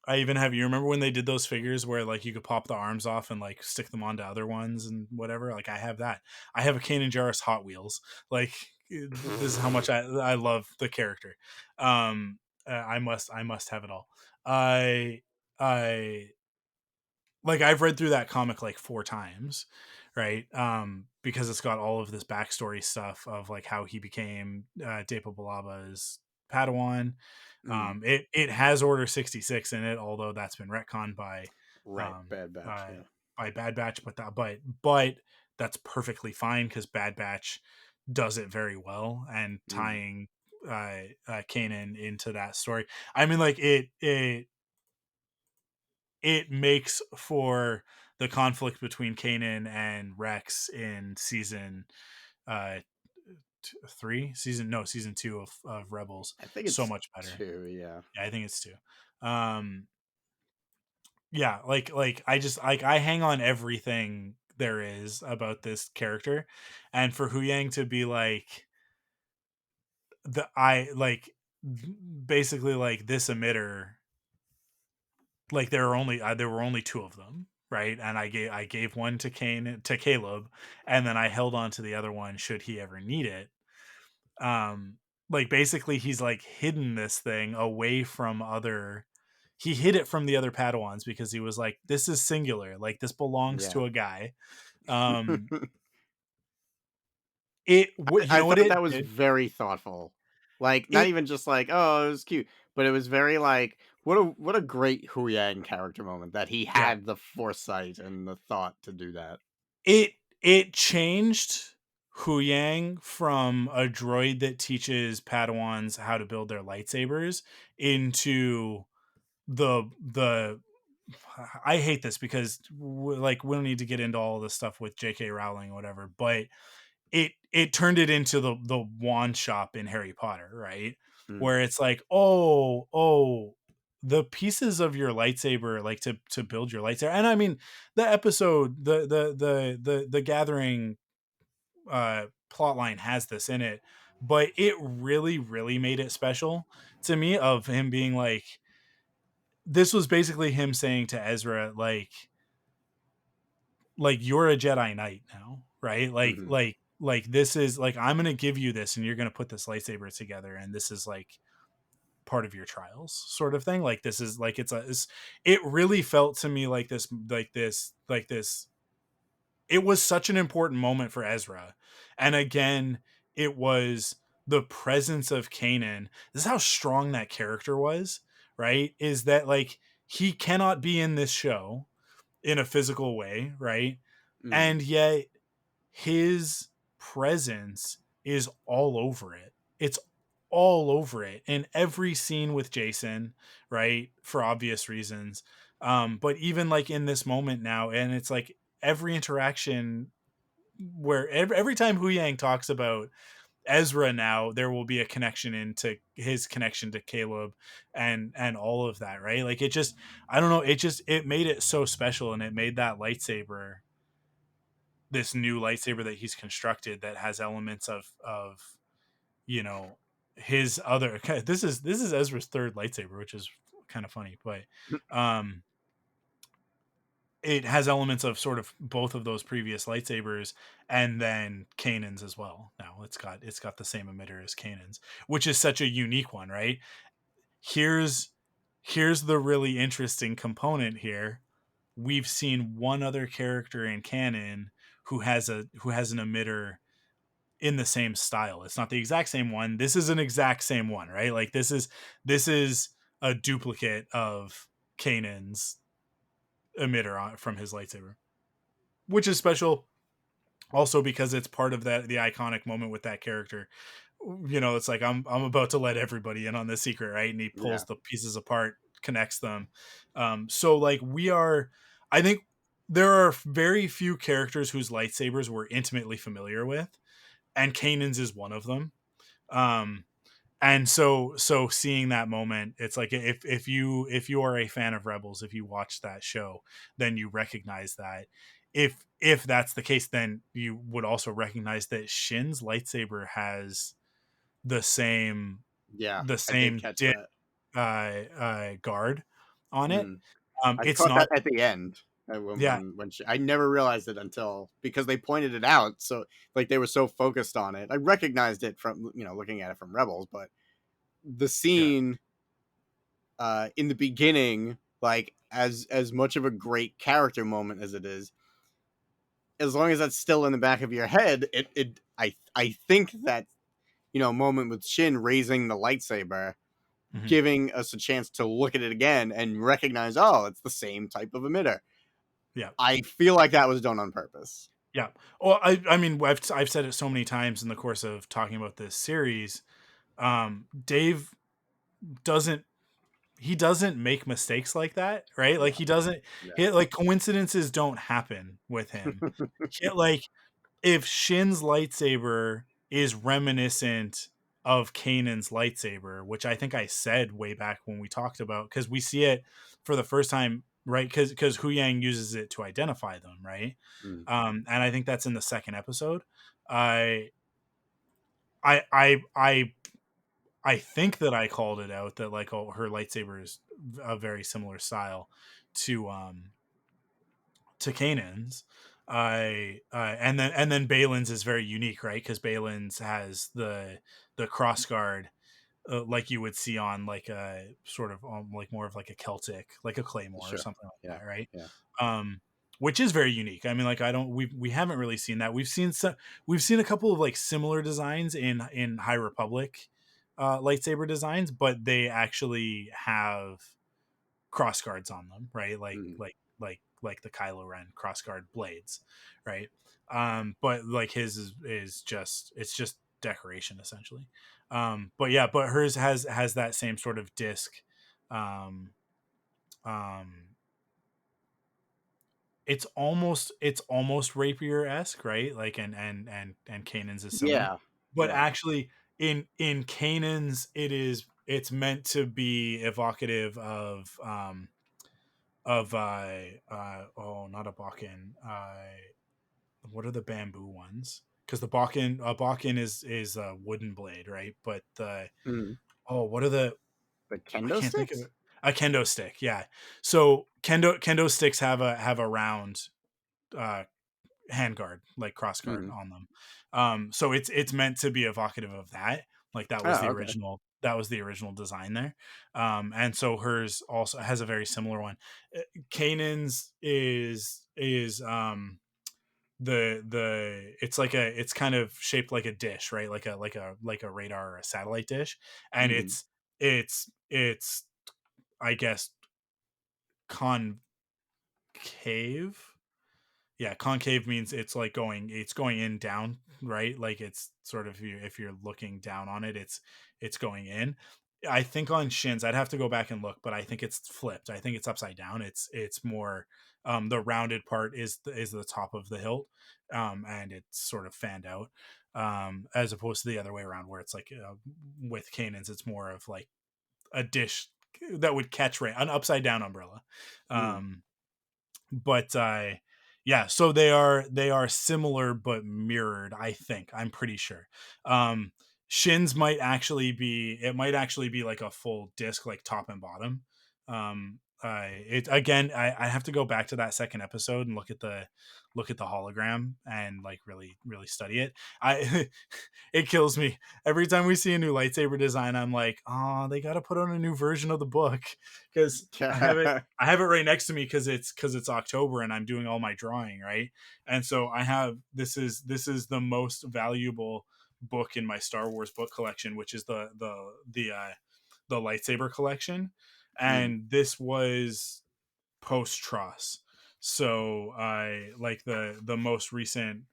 I even have, you remember when they did those figures where like you could pop the arms off and like stick them onto other ones and whatever? Like I have that. I have a Kanan Jarrus Hot Wheels. Like this is how much I love the character. I must have it all. I I like I've read through that comic like 4 times, right? Because it's got all of this backstory stuff of like how he became Depa Balaba's Padawan. Mm. It has Order 66 in it, although that's been retconned Right, um Bad Batch. by Yeah. by Bad Batch, but that's perfectly fine because Bad Batch does it very well, and Mm. tying Kanan into that story. I mean, like it makes for the conflict between Kanan and Rex in uh season 2 of Rebels I think so it's much better. 2. Yeah. Yeah, I think it's 2. Yeah, like I just like I hang on everything there is about this character, and for Hu Yang to be like the I like basically like this emitter, like there were only 2 of them, right? And I gave one to Caleb, and then I held on to the other one should he ever need it. um like basically he's like hidden this thing away from other, he hid it from the other Padawans because he was like, this is singular, like this belongs Yeah. to a guy. um it what you I know what thought it that was did, very thoughtful. Like, not it even just like, oh, it was cute, but it was very like, what a great Hu Yang character moment that he yeah, had the foresight and the thought to do that. it changed Hu Yang from a droid that teaches Padawans how to build their lightsabers into the I hate this because like we don't need to get into all this stuff with J.K. Rowling or whatever, but it turned it into the wand shop in Harry Potter, right? Mm. Where it's like, oh, the pieces of your lightsaber, like to build your lightsaber. And I mean, the episode, the Gathering plot line has this in it, but it really, really made it special to me of him being like, this was basically him saying to Ezra, like you're a Jedi Knight now, right? Mhm. Like this is like, I'm gonna give you this, and you're gonna put this lightsaber together, and this is like part of your trials, sort of thing. Like this is like it really felt to me like this. It was such an important moment for Ezra, and again, it was the presence of Kanan. This is how strong that character was, right? Is that like he cannot be in this show in a physical way, right? Mhm. And yet his presence is all over it. It's all over it in every scene with Jason, right? For obvious reasons. But even like in this moment now, and it's like every interaction where every time Hu Yang talks about Ezra now, there will be a connection into his connection to Caleb and all of that, right? Like it just, I don't know, it made it so special, and it made that lightsaber, this new lightsaber that he's constructed, that has elements of you know his other this is Ezra's third lightsaber, which is kind of funny, but um it has elements of sort of both of those previous lightsabers, and then Kanan's as well. Now it's got the same emitter as Kanan's, which is such a unique one, right? Here's the really interesting component here. We've seen one other character in canon who has an emitter in the same style. It's not the exact same one. This is an exact same one, right? Like this is a duplicate of Kanan's emitter from his lightsaber, which is special also because it's part of the iconic moment with that character. It's like, I'm about to let everybody in on this secret, right? And he Yeah. pulls the pieces apart, connects them. So like I think there are very few characters whose lightsabers we're intimately familiar with, and Kanan's is one of them. Um, and so seeing that moment, it's like, if you are a fan of Rebels, if you watch that show, then you recognize that. If that's the case, then you would also recognize that Shin's lightsaber has the same Yeah, the I did same catch that. guard on it. Mm. I It's caught not. that at the end, Yeah. when I never realized it until because they pointed it out, so, like, they were so focused on it. I recognized it from, looking at it from Rebels, but the Yeah. scene, in the beginning, like, as much of a great character moment as it is, as long as that's still in the back of your head, I think that, moment with Shin raising the lightsaber, Mhm. giving us a chance to look at it again and recognize, oh, it's the same type of emitter. Yeah. I feel like that was done on purpose. Yeah. Well, I mean, I've said it so many times in the course of talking about this series. Dave doesn't he doesn't make mistakes like that, right? Like Yeah, he doesn't yeah. he, like coincidences don't happen with him. Like if Shin's lightsaber is reminiscent of Kanan's lightsaber, which I think I said way back when we talked about, because we see it for the first time, right? Because Hu Yang uses it to identify them, right? Mm, And I think that's in the second episode. I I I I I think that I called it out that like her lightsaber is a very similar style to Kanan's. And then Balin's is very unique, right? Because Balin's has the cross guard, like you would see on like a sort of like more of like a Celtic, like a claymore or sure. something like Yeah, that, right? yeah. Um, which is very unique. I mean, like I don't we haven't really seen that. We've seen a couple of like similar designs in High Republic lightsaber designs, but they actually have cross guards on them, right? Mm, Like the Kylo Ren cross guard blades, right? But like his is just it's just decoration essentially. But yeah, but hers has that same sort of disc. Um, um, it's almost rapier esque, right? Like and Kanan's is similar, yeah, but yeah. actually in Kanan's it's meant to be evocative of oh, not a Bakken. What are the bamboo ones? Because the Bakken a Bakken is a wooden blade, right? But the Mm. oh, what are the The I kendo can't think of sticks? it. A kendo stick, yeah. So kendo sticks have a round uh handguard, like cross guard Mm. on them. So it's meant to be evocative of that. Like Oh, okay. that was the original design there. And so hers also has a very similar one. Kanan's is the it's kind of shaped like a dish, right? Like a radar or a satellite dish, and Mm, it's I guess concave. Yeah, concave means it's going in down, right? Like it's sort of if you're looking down on it, it's going in. I think on Shins, I'd have to go back and look, but I think it's flipped. I think it's upside down. It's more the rounded part is the top of the hilt, and it's sort of fanned out, as opposed to the other way around where it's like with Kanan's, it's more of like a dish that would catch rain, an upside down umbrella. mm. Um, but yeah, so they are similar but mirrored, I think. I'm pretty sure. um Shins might actually be like a full disc, like top and bottom. It again, I have to go back to that second episode and look at the hologram and like really study it. I it kills me every time we see a new lightsaber design. I'm like, oh, they got to put on a new version of the book, because I have it right next to me because it's October and I'm doing all my drawing, right? And so I have this is the most valuable book in my Star Wars book collection, which is the lightsaber collection, Mm, and this was post Tross. So I like the most recent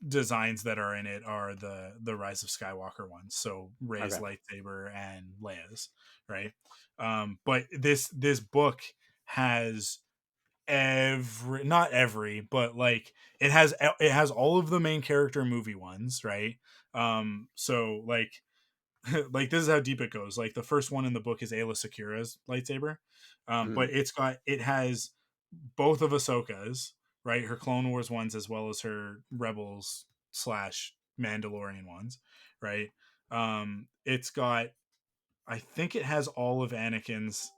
designs that are in it are the Rise of Skywalker ones. So Rey's okay. lightsaber and Leia's, right? But this book has every not every, but like it has all of the main character movie ones, right? So like like this is how deep it goes. Like the first one in the book is Ayla Secura's lightsaber, but Mm, it has both of Ahsoka's, right? Her Clone Wars ones as well as her Rebels slash Mandalorian ones, right? It's got, I think it has all of Anakin's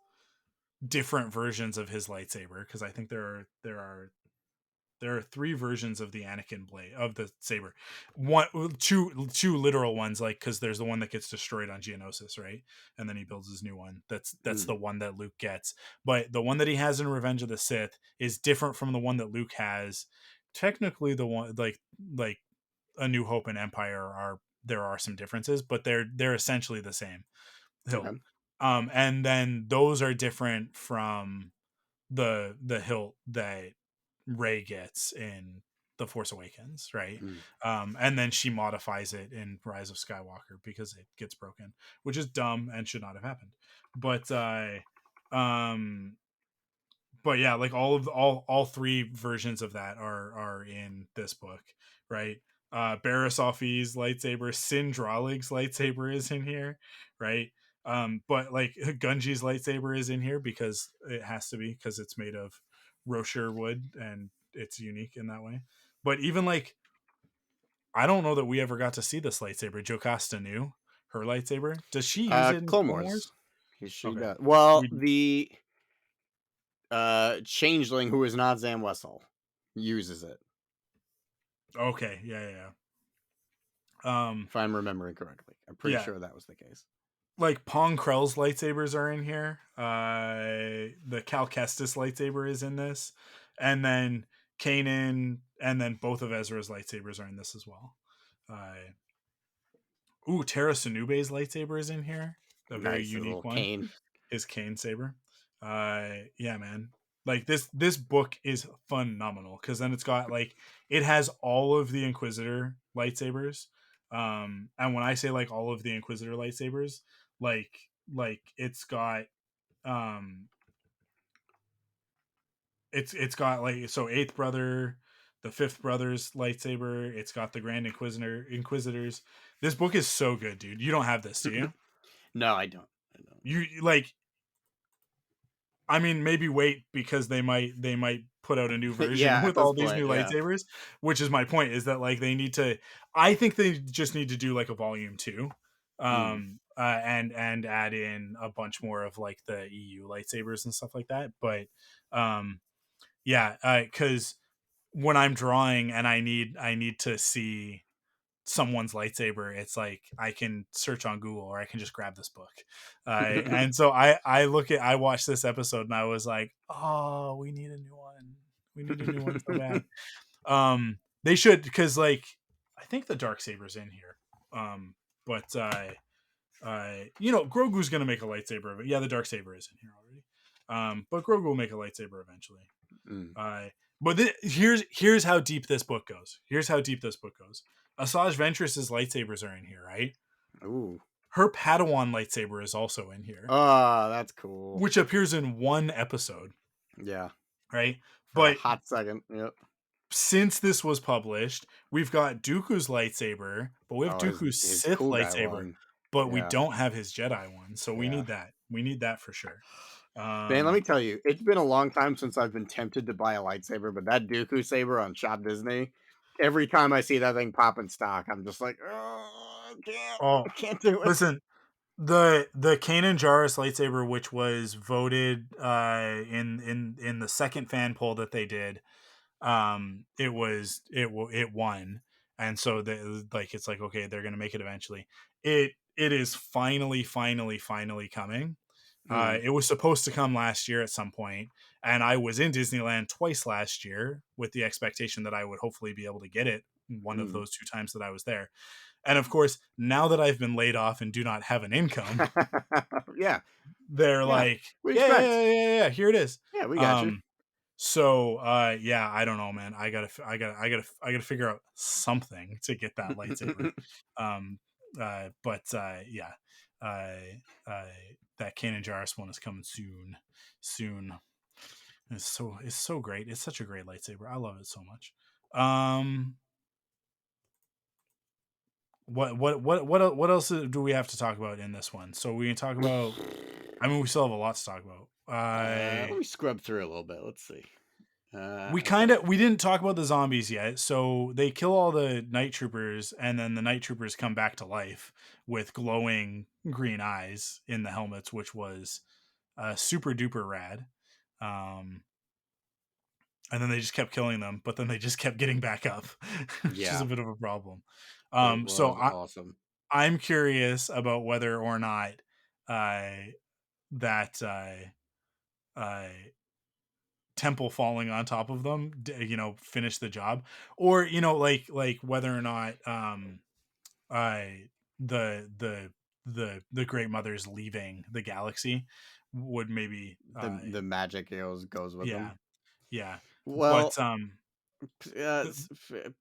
different versions of his lightsaber, because I think there are three versions of the Anakin blade of the saber. One, two literal ones, like, because there's the one that gets destroyed on Geonosis, right? And then he builds his new one. That's the Mm, one that Luke gets. But the one that he has in Revenge of the Sith is different from the one that Luke has. Technically, the one like A New Hope and Empire are, there are some differences, but they're essentially the same hilt. okay. And then those are different from the hilt that Ray gets in The Force Awakens, right? Mm. And then she modifies it in Rise of Skywalker because it gets broken, which is dumb and should not have happened. But um but yeah, like all three versions of that are in this book, right? Barriss Offee's lightsaber, Sindralig's lightsaber is in here, right? But like Gunji's lightsaber is in here because it has to be, because it's made of Rocher wood and it's unique in that way. But even like, I don't know that we ever got to see this lightsaber. Jocasta knew her lightsaber. Does she use it in Clone Clone Wars. Wars? She Okay, does. Well, we the changeling who is not Zam Wessel uses it, okay, yeah, yeah, yeah. if I'm remembering correctly. I'm pretty Yeah, sure that was the case. like Pong Krell's lightsabers are in here. The Cal Kestis lightsaber is in this, and then Kanan, and then both of Ezra's lightsabers are in this as well. Tara Sunube's lightsaber is in here, a very Nice, his unique little one. cane. His cane saber. Yeah, man. Like this book is phenomenal, because then it's got like, it has all of the Inquisitor lightsabers. And when I say like all of the Inquisitor lightsabers, like it's got um it's got like, so eighth brother, the fifth brother's lightsaber, it's got the Grand Inquisitors. This book is so good, dude. You don't have this, do you? No, I don't. I don't. You like, I mean, maybe wait, because they might put out a new version Yeah, at with this all these point, new yeah. lightsabers, which is my point, is that like they need to, I think they just need to do like a volume 2, Mm. and add in a bunch more of like the EU lightsabers and stuff like that. But um yeah, cuz when I'm drawing and I need to see someone's lightsaber, it's like I can search on Google, or I can just grab this book. And so I watched this episode and I was like, oh, we need a new one. We need a new one so bad. They should, because like, I think the dark saber's in here. But Grogu's gonna make a lightsaber of it. Yeah, the dark saber is in here already. But Grogu will make a lightsaber eventually. Mm. Uh, but here's how deep this book goes. Here's how deep this book goes. Asajj Ventress's lightsabers are in here, right? Ooh. Her Padawan lightsaber is also in here, Oh, that's cool. which appears in one episode, Yeah, right? for a But hot second. Yep. since this was published, we've got Dooku's lightsaber, but we have Oh, Dooku's his Sith cool guy lightsaber, one. but we Yeah, don't have his Jedi one. So we yeah. need that. We need that for sure. Man, let Um, me tell you, it's been a long time since I've been tempted to buy a lightsaber, but that Dooku saber on Shop Disney, every time I see that thing pop in stock, I'm just like, oh, oh, I can't do it. listen, the Kanan Jarrus lightsaber, which was voted in the second fan poll that they did, it won. And so like, it's like, okay, they're gonna make it eventually. It is finally coming. Mm, It was supposed to come last year at some point, and I was in Disneyland twice last year with the expectation that I would hopefully be able to get it one of mm. those two times that I was there. And of course, now that I've been laid off and do not have an income, Yeah, they're yeah. like, We yeah, expect. here it is. Yeah, we got you. Um, so yeah, I don't know, man. I gotta figure out something to get that lightsaber. um, yeah, uh, uh, that Kanan Jarrus one is coming soon. It's so great. It's such a great lightsaber. I love it so much. Um, what else do we have to talk about in this one? So we can talk about. I mean, we still have a lot to talk about. Let me scrub through a little bit. Let's see. We didn't talk about the zombies yet. So they kill all the night troopers, and then the night troopers come back to life with glowing green eyes in the helmets, which was super duper rad. Um, and then they just kept killing them, but then they just kept getting back up, which is a Yeah, bit of a problem. it So was awesome. I'm curious about whether or not uh, that uh, temple falling on top of them, finish the job, or like whether or not I the Great Mother's leaving the galaxy would maybe The magic goes with yeah, them. yeah, Well, but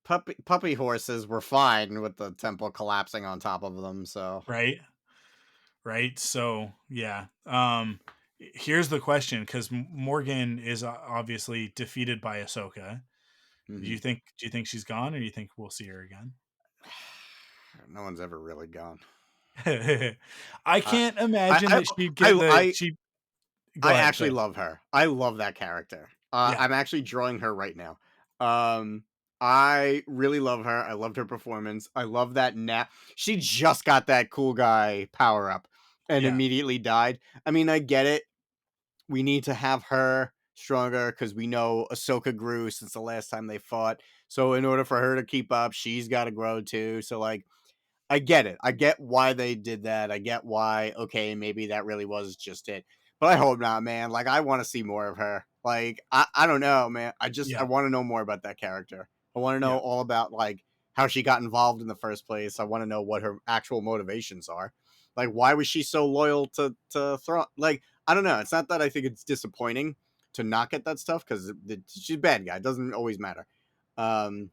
puppy horses were fine with the temple collapsing on top of them. So, right, right, so yeah, here's the question, because Morgan is obviously defeated by Ahsoka. mhm. Do you think she's gone, or do you think we'll see her again? No one's ever really gone. I I, can't I, imagine I, that she'd get I, the I she go I ahead, go actually ahead. love her. I love that character. Yeah, I'm actually drawing her right now. Um, I really love her. I loved her performance. I love that now. She just got that cool guy power up and yeah, immediately died. I mean, I get it. We need to have her stronger because we know Ahsoka grew since the last time they fought. So in order for her to keep up, she's got to grow too. So like I get it. I get why they did that. I get why, okay, maybe that really was just it. But I hope not, man. Like, I want to see more of her. Like, I don't know, man. I yeah, want to know more about that character. I want to know yeah, all about, like, how she got involved in the first place. I want to know what her actual motivations are. Like, why was she so loyal to Thrawn? Like, I don't know. It's not that I think it's disappointing to not get that stuff because she's a bad guy. It doesn't always matter. Um,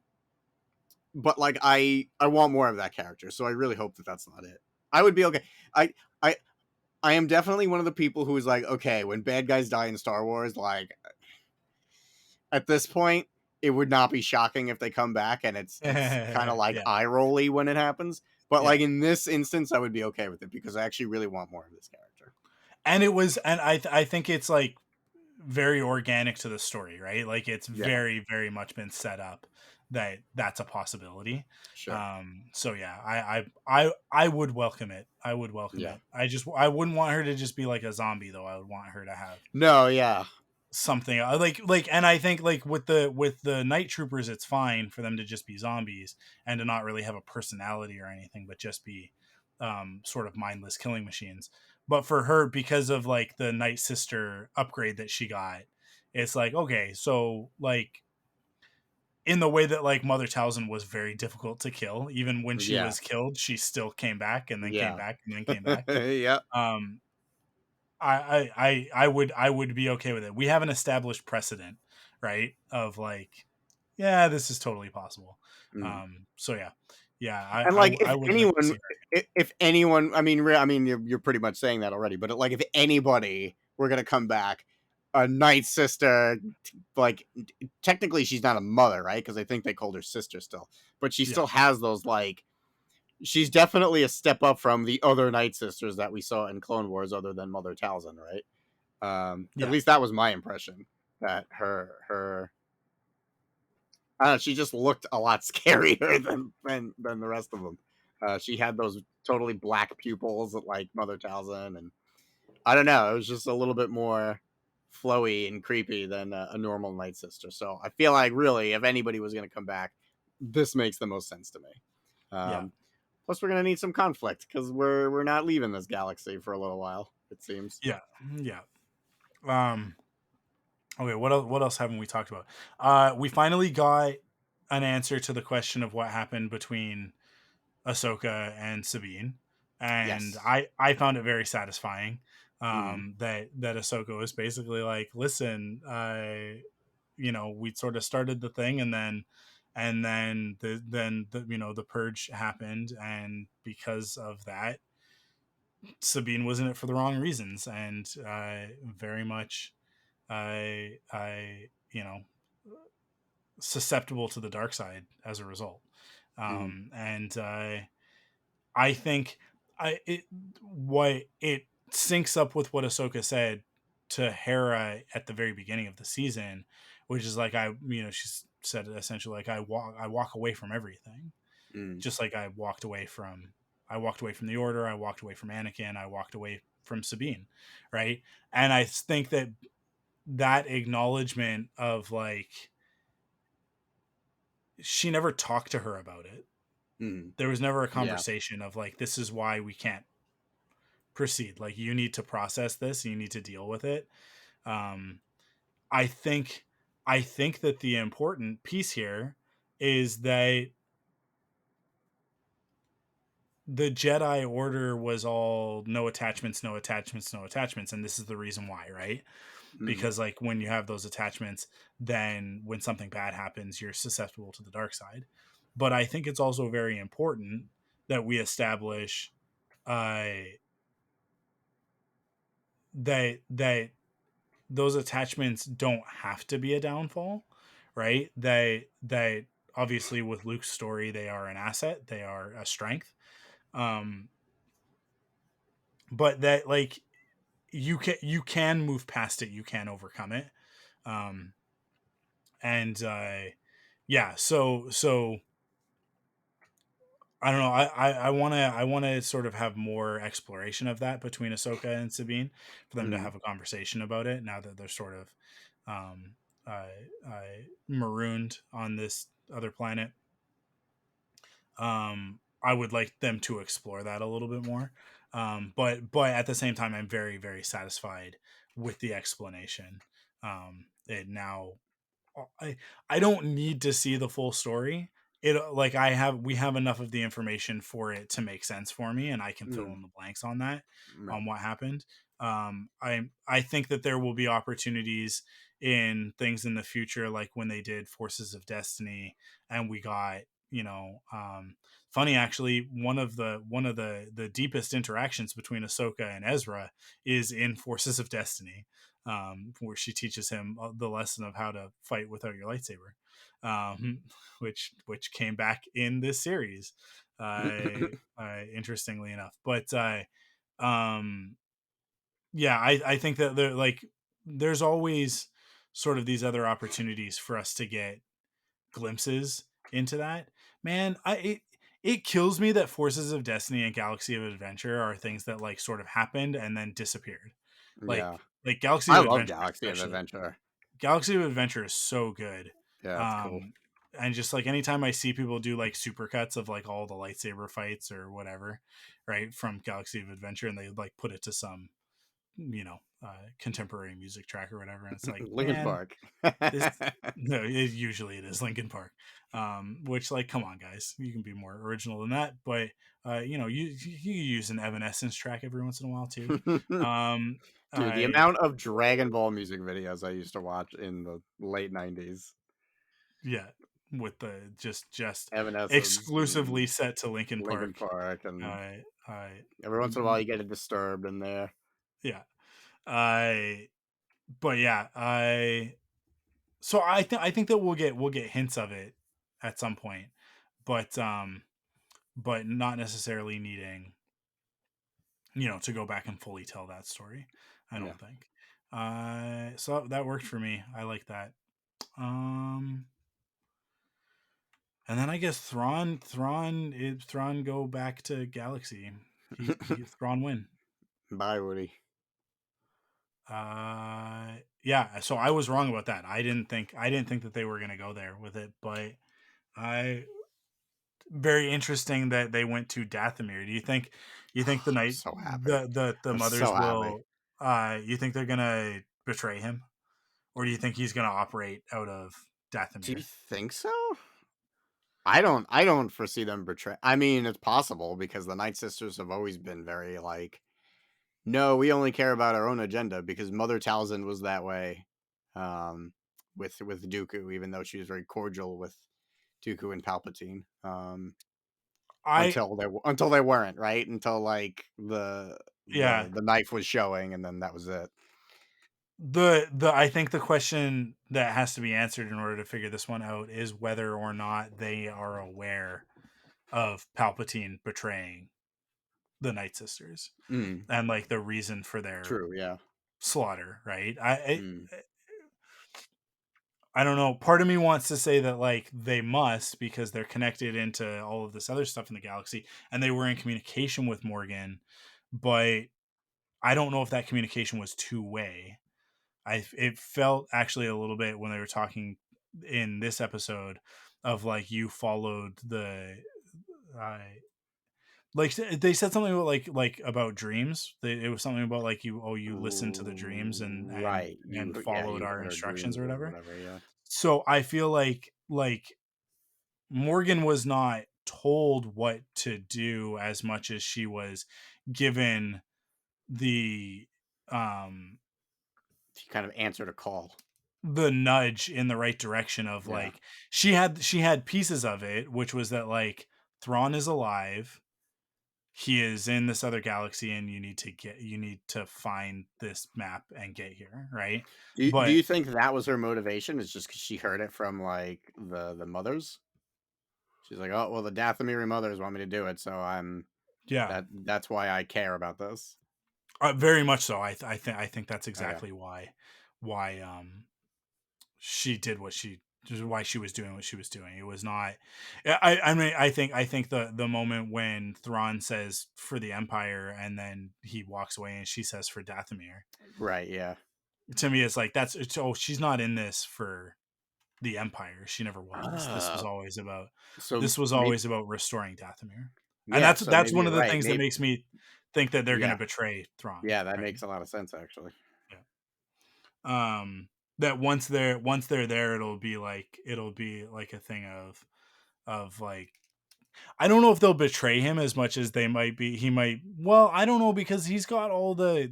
but like I want more of that character, so I really hope that that's not it. I would be okay. I I I am definitely one of the people who is like, okay, when bad guys die in Star Wars, like at this point, it would not be shocking if they come back, and it's kind of like yeah, eye rolly when it happens. But yeah. like in this instance, I would be okay with it because I actually really want more of this character. And it was, and I think it's like very organic to the story, right? Like it's Yeah, very, very much been set up that that's a possibility. sure. So yeah, I would welcome it. I would welcome Yeah. it. I wouldn't want her to just be like a zombie though. I would want her to have No, yeah. something and I think like with the night troopers, it's fine for them to just be zombies and to not really have a personality or anything, but just be sort of mindless killing machines. But for her, because of like the night sister upgrade that she got, it's like, okay, so like in the way that like Mother Talzin was very difficult to kill, even when she Yeah. was killed she still came back and then came Yeah. back and then came back. Yeah. um I would be okay with it. We have an established precedent, right? Of like, yeah, this is totally possible. Mhm. So yeah, yeah, And like, I if would like to anyone, see her. if anyone, I mean, you're pretty much saying that already. But like, if anybody were gonna come back, a night sister, like technically she's not a mother, right? Because I think they called her sister still, but she Yeah, still has those like. She's definitely a step up from the other night sisters that we saw in Clone Wars, other than Mother Talzin, right? At yeah, least that was my impression. That her I don't know, she just looked a lot scarier than the rest of them. She had those totally black pupils like Mother Talzin, and I don't know, it was just a little bit more flowy and creepy than a normal Night Sister. So I feel like really, if anybody was going to come back, this makes the most sense to me. yeah, Um, Plus, we're going to need some conflict because we're not leaving this galaxy for a little while. It seems. yeah, yeah. Um, okay, what else haven't we talked about? We finally got an answer to the question of what happened between Ahsoka and Sabine, and Yes. I found it very satisfying. Hmm. That Ahsoka was basically like, listen, we sort of started the thing, and then the the purge happened, and because of that, Sabine was in it for the wrong reasons, and very much I susceptible to the dark side as a result. Hmm. And I think what it syncs up with what Ahsoka said to Hera at the very beginning of the season, which is like she said essentially like I walk away from everything, Mm. just like I walked away from the Order, I walked away from Anakin, I walked away from Sabine, right? And I think that acknowledgement of like she never talked to her about it. Mm. There was never a Yeah. conversation of like this is why we can't proceed. Like you need to process this, you need to deal with it. Um, I think I think that the important piece here is that the Jedi Order was all no attachments, no attachments, no attachments, and this is the reason why, right? Mm. Because like when you have those attachments, then when something bad happens, you're susceptible to the dark side. But I think it's also very important that we establish uh, that those attachments don't have to be a downfall, right? They obviously with Luke's story, they are an asset, they are a strength. Um, but that like you can move past it, you can overcome it. Um, and yeah, so I don't know. I want to sort of have more exploration of that between Ahsoka and Sabine for them to Mm. have a conversation about it. Now that they're sort of um, uh, uh, marooned on this other planet, I would like them to explore that a little bit more. But at the same time, I'm very very satisfied with the explanation. It now I I don't need to see the full story. It like we have enough of the information for it to make sense for me, and I can fill Mm. in the blanks on that Right. on what happened. I think that there will be opportunities in things in the future, like when they did Forces of Destiny, and we got funny actually one of the deepest interactions between Ahsoka and Ezra is in Forces of Destiny, where she teaches him the lesson of how to fight without your lightsaber, um, which came back in this series, interestingly enough. But um, yeah, I think that there's always sort of these other opportunities for us to get glimpses into that. Man, it kills me that Forces of Destiny and Galaxy of Adventure are things that like sort of happened and then disappeared. Yeah. Like Galaxy I of love Adventure Galaxy of especially. Adventure. Galaxy of Adventure is so good. Yeah, it's cool. Um and just like anytime I see people do like supercuts of like all the lightsaber fights or whatever, right, from Galaxy of Adventure, and they like put it to some, contemporary music track or whatever, and it's like, Lincoln man, Park. this no, usually it is Linkin Park. Which like, come on, guys, you can be more original than that. But you use an Evanescence track every once in a while too. Um, Dude, the I amount of Dragon Ball music videos I used to watch in the late 90s. Yeah, with the just Evanescence exclusively and set to Linkin Lincoln Park. Park, and I every once in a while you get a Disturbed in there. yeah. I but yeah, I think that we'll get hints of it at some point, but but not necessarily needing to go back and fully tell that story. I Yeah. don't think. So that worked for me. I like that. Um, and then I guess Thrawn go back to Galaxy. He Thrawn win. Bye, Woody. Yeah. So I was wrong about that. I didn't think that they were gonna go there with it, but I very interesting that they went to Dathomir. Do you think the I'm night so happy. the I'm mothers so happy. will you think they're gonna betray him? Or do you think he's gonna operate out of Do you Dathomir? think so? I don't foresee them betray. I mean, it's possible because the Night Sisters have always been very like, no, we only care about our own agenda because Mother Talzin was that way, um, with Dooku, even though she was very cordial with Dooku and Palpatine, I until they weren't, right, until like Yeah. the knife was showing, and then that was it. The I think the question that has to be answered in order to figure this one out is whether or not they are aware of Palpatine betraying the Night Sisters Mm, and like the reason for their true, yeah. slaughter, right? Mm, I don't know. Part of me wants to say that like they must because they're connected into all of this other stuff in the galaxy and they were in communication with Morgan, but I don't know if that communication was two-way. It felt actually a little bit when they were talking in this episode of like you followed the uh, like they said something about like about dreams. It was something about like you listened to the dreams Right. and Yeah, followed you our heard our instructions or dreams or whatever. whatever, yeah. So I feel like Morgan was not told what to do as much as she was given the um She kind of answered a call. the nudge in the right direction of Yeah. like she had pieces of it, which was that like Thrawn is alive, he is in this other galaxy, and you need to find this map and get here, right? Do But you think that was her motivation? Is just because she heard it from, like, the mothers? She's like, "Oh, well, the Dathomiri mothers want me to do it, so yeah, that's why I care about this." very much so. I think that's Okay. exactly why she did what she why she was doing what she was doing. It was not. I mean I think the moment when Thrawn says for the Empire and then he walks away and she says for Dathomir, Right, yeah. to me it's like oh, she's not in this for the Empire. She never was. Oh, so This was maybe, always about restoring Dathomir. And yeah, so that's maybe one you're of the right. things that Maybe, makes me think that they're going to yeah. betray Thrawn, Yeah, that right? makes a lot of sense, actually. That once they're there it'll be like a thing of like I don't know if they'll betray him as much as they might be he might well I don't know because he's got all the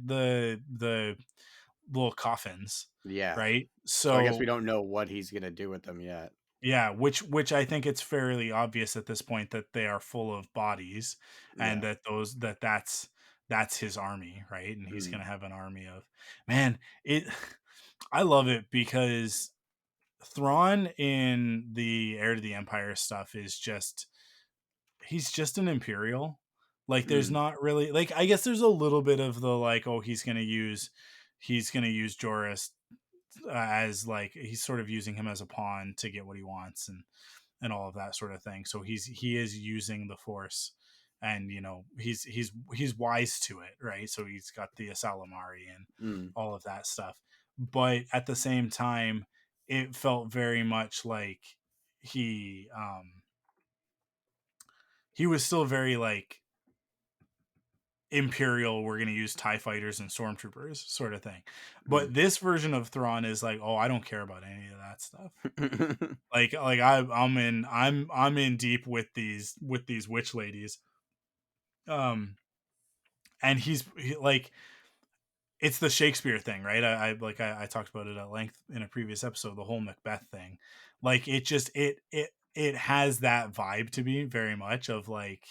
little coffins, Yeah. right? So I guess we So don't know what he's gonna do with them yet. yeah, which I think it's fairly obvious at this point that they are full of bodies and Yeah. that's his army, right? And he's Mm. going to have an army of man, it I love it because Thrawn in the Heir to the Empire stuff is just he's just an imperial. Like there's Mm. not really like I guess there's a little bit of the like oh he's going to use Joris as like he's sort of using him as a pawn to get what he wants and all of that sort of thing. So he is using the force and you know he's wise to it, right? So he's got the Asalamari and Mm. all of that stuff. But at the same time, it felt very much like he um he was still very like imperial, we're going to use tie fighters and stormtroopers sort of thing. Mm. But this version of Thrawn is like, oh, I don't care about any of that stuff. Mm. Like I'm in deep with these witch ladies. Um and like it's the Shakespeare thing, right? I talked about it at length in a previous episode, the whole Macbeth thing. Like it just it has that vibe to me very much of like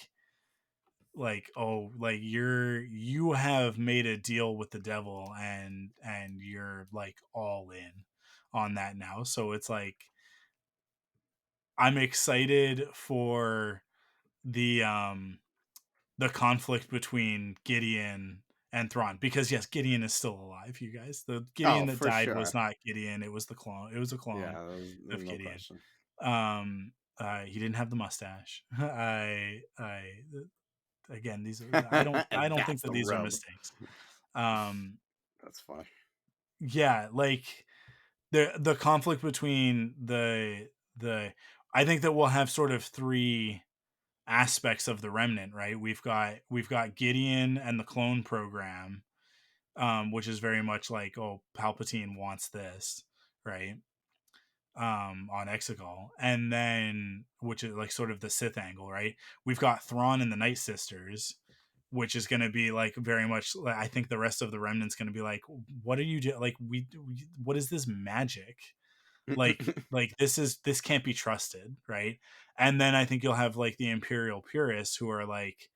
oh like you have made a deal with the devil and you're like all in on that now. So it's like I'm excited for the conflict between Gideon and Thrawn because yes, Gideon is still alive. You guys, the Gideon Oh, that for died was sure. not Gideon. It was the clone. It was a Yeah, clone there's of no Gideon. question. He didn't have the mustache. I again these are I don't think That's that the these are rub. mistakes. Um, That's funny. yeah, like the conflict between the I think that we'll have sort of three aspects of the remnant, right? We've got Gideon and the clone program, which is very much like, oh, Palpatine wants this, right? On Exegol. And then which is like sort of the Sith angle, right? We've got Thrawn and the Night Sisters, which is going to be like very much I think the rest of the remnant's going to be like, what are you doing? Like what is this magic? Like this can't be trusted, right? And then I think you'll have like the Imperial purists who are like,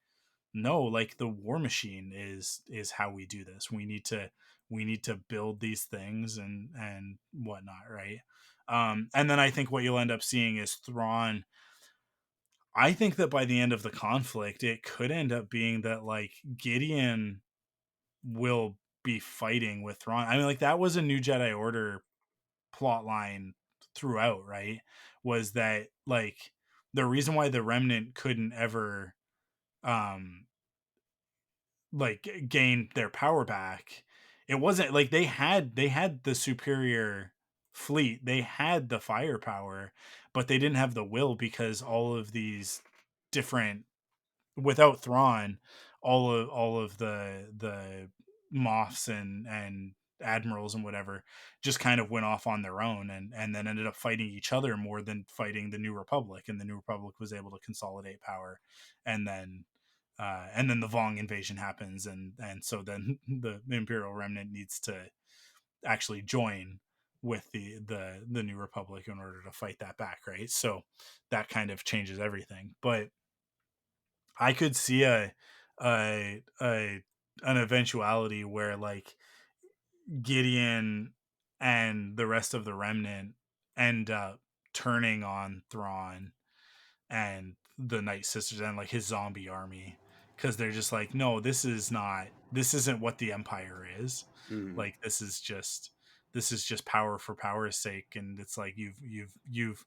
no, like the war machine is how we do this. We need to build these things and whatnot, right? And then I think what you'll end up seeing is Thrawn. I think that by the end of the conflict, it could end up being that like Gideon will be fighting with Thrawn. I mean, like that was a New Jedi Order plot line throughout, right, was that like the reason why the remnant couldn't ever um like gain their power back, it wasn't like they had the superior fleet, they had the firepower, but they didn't have the will because all of these different, without Thrawn, all of the Moffs and admirals and whatever just kind of went off on their own, and then ended up fighting each other more than fighting the New Republic, and the New Republic was able to consolidate power, and then the Vong invasion happens, and so then the Imperial Remnant needs to actually join with the New Republic in order to fight that back, right? So that kind of changes everything, but I could see a an eventuality where like Gideon and the rest of the remnant end up turning on Thrawn and the Night Sisters and like his zombie army, because they're just like, no, this isn't what the Empire is. Mm. Like this is just power for power's sake, and it's like you've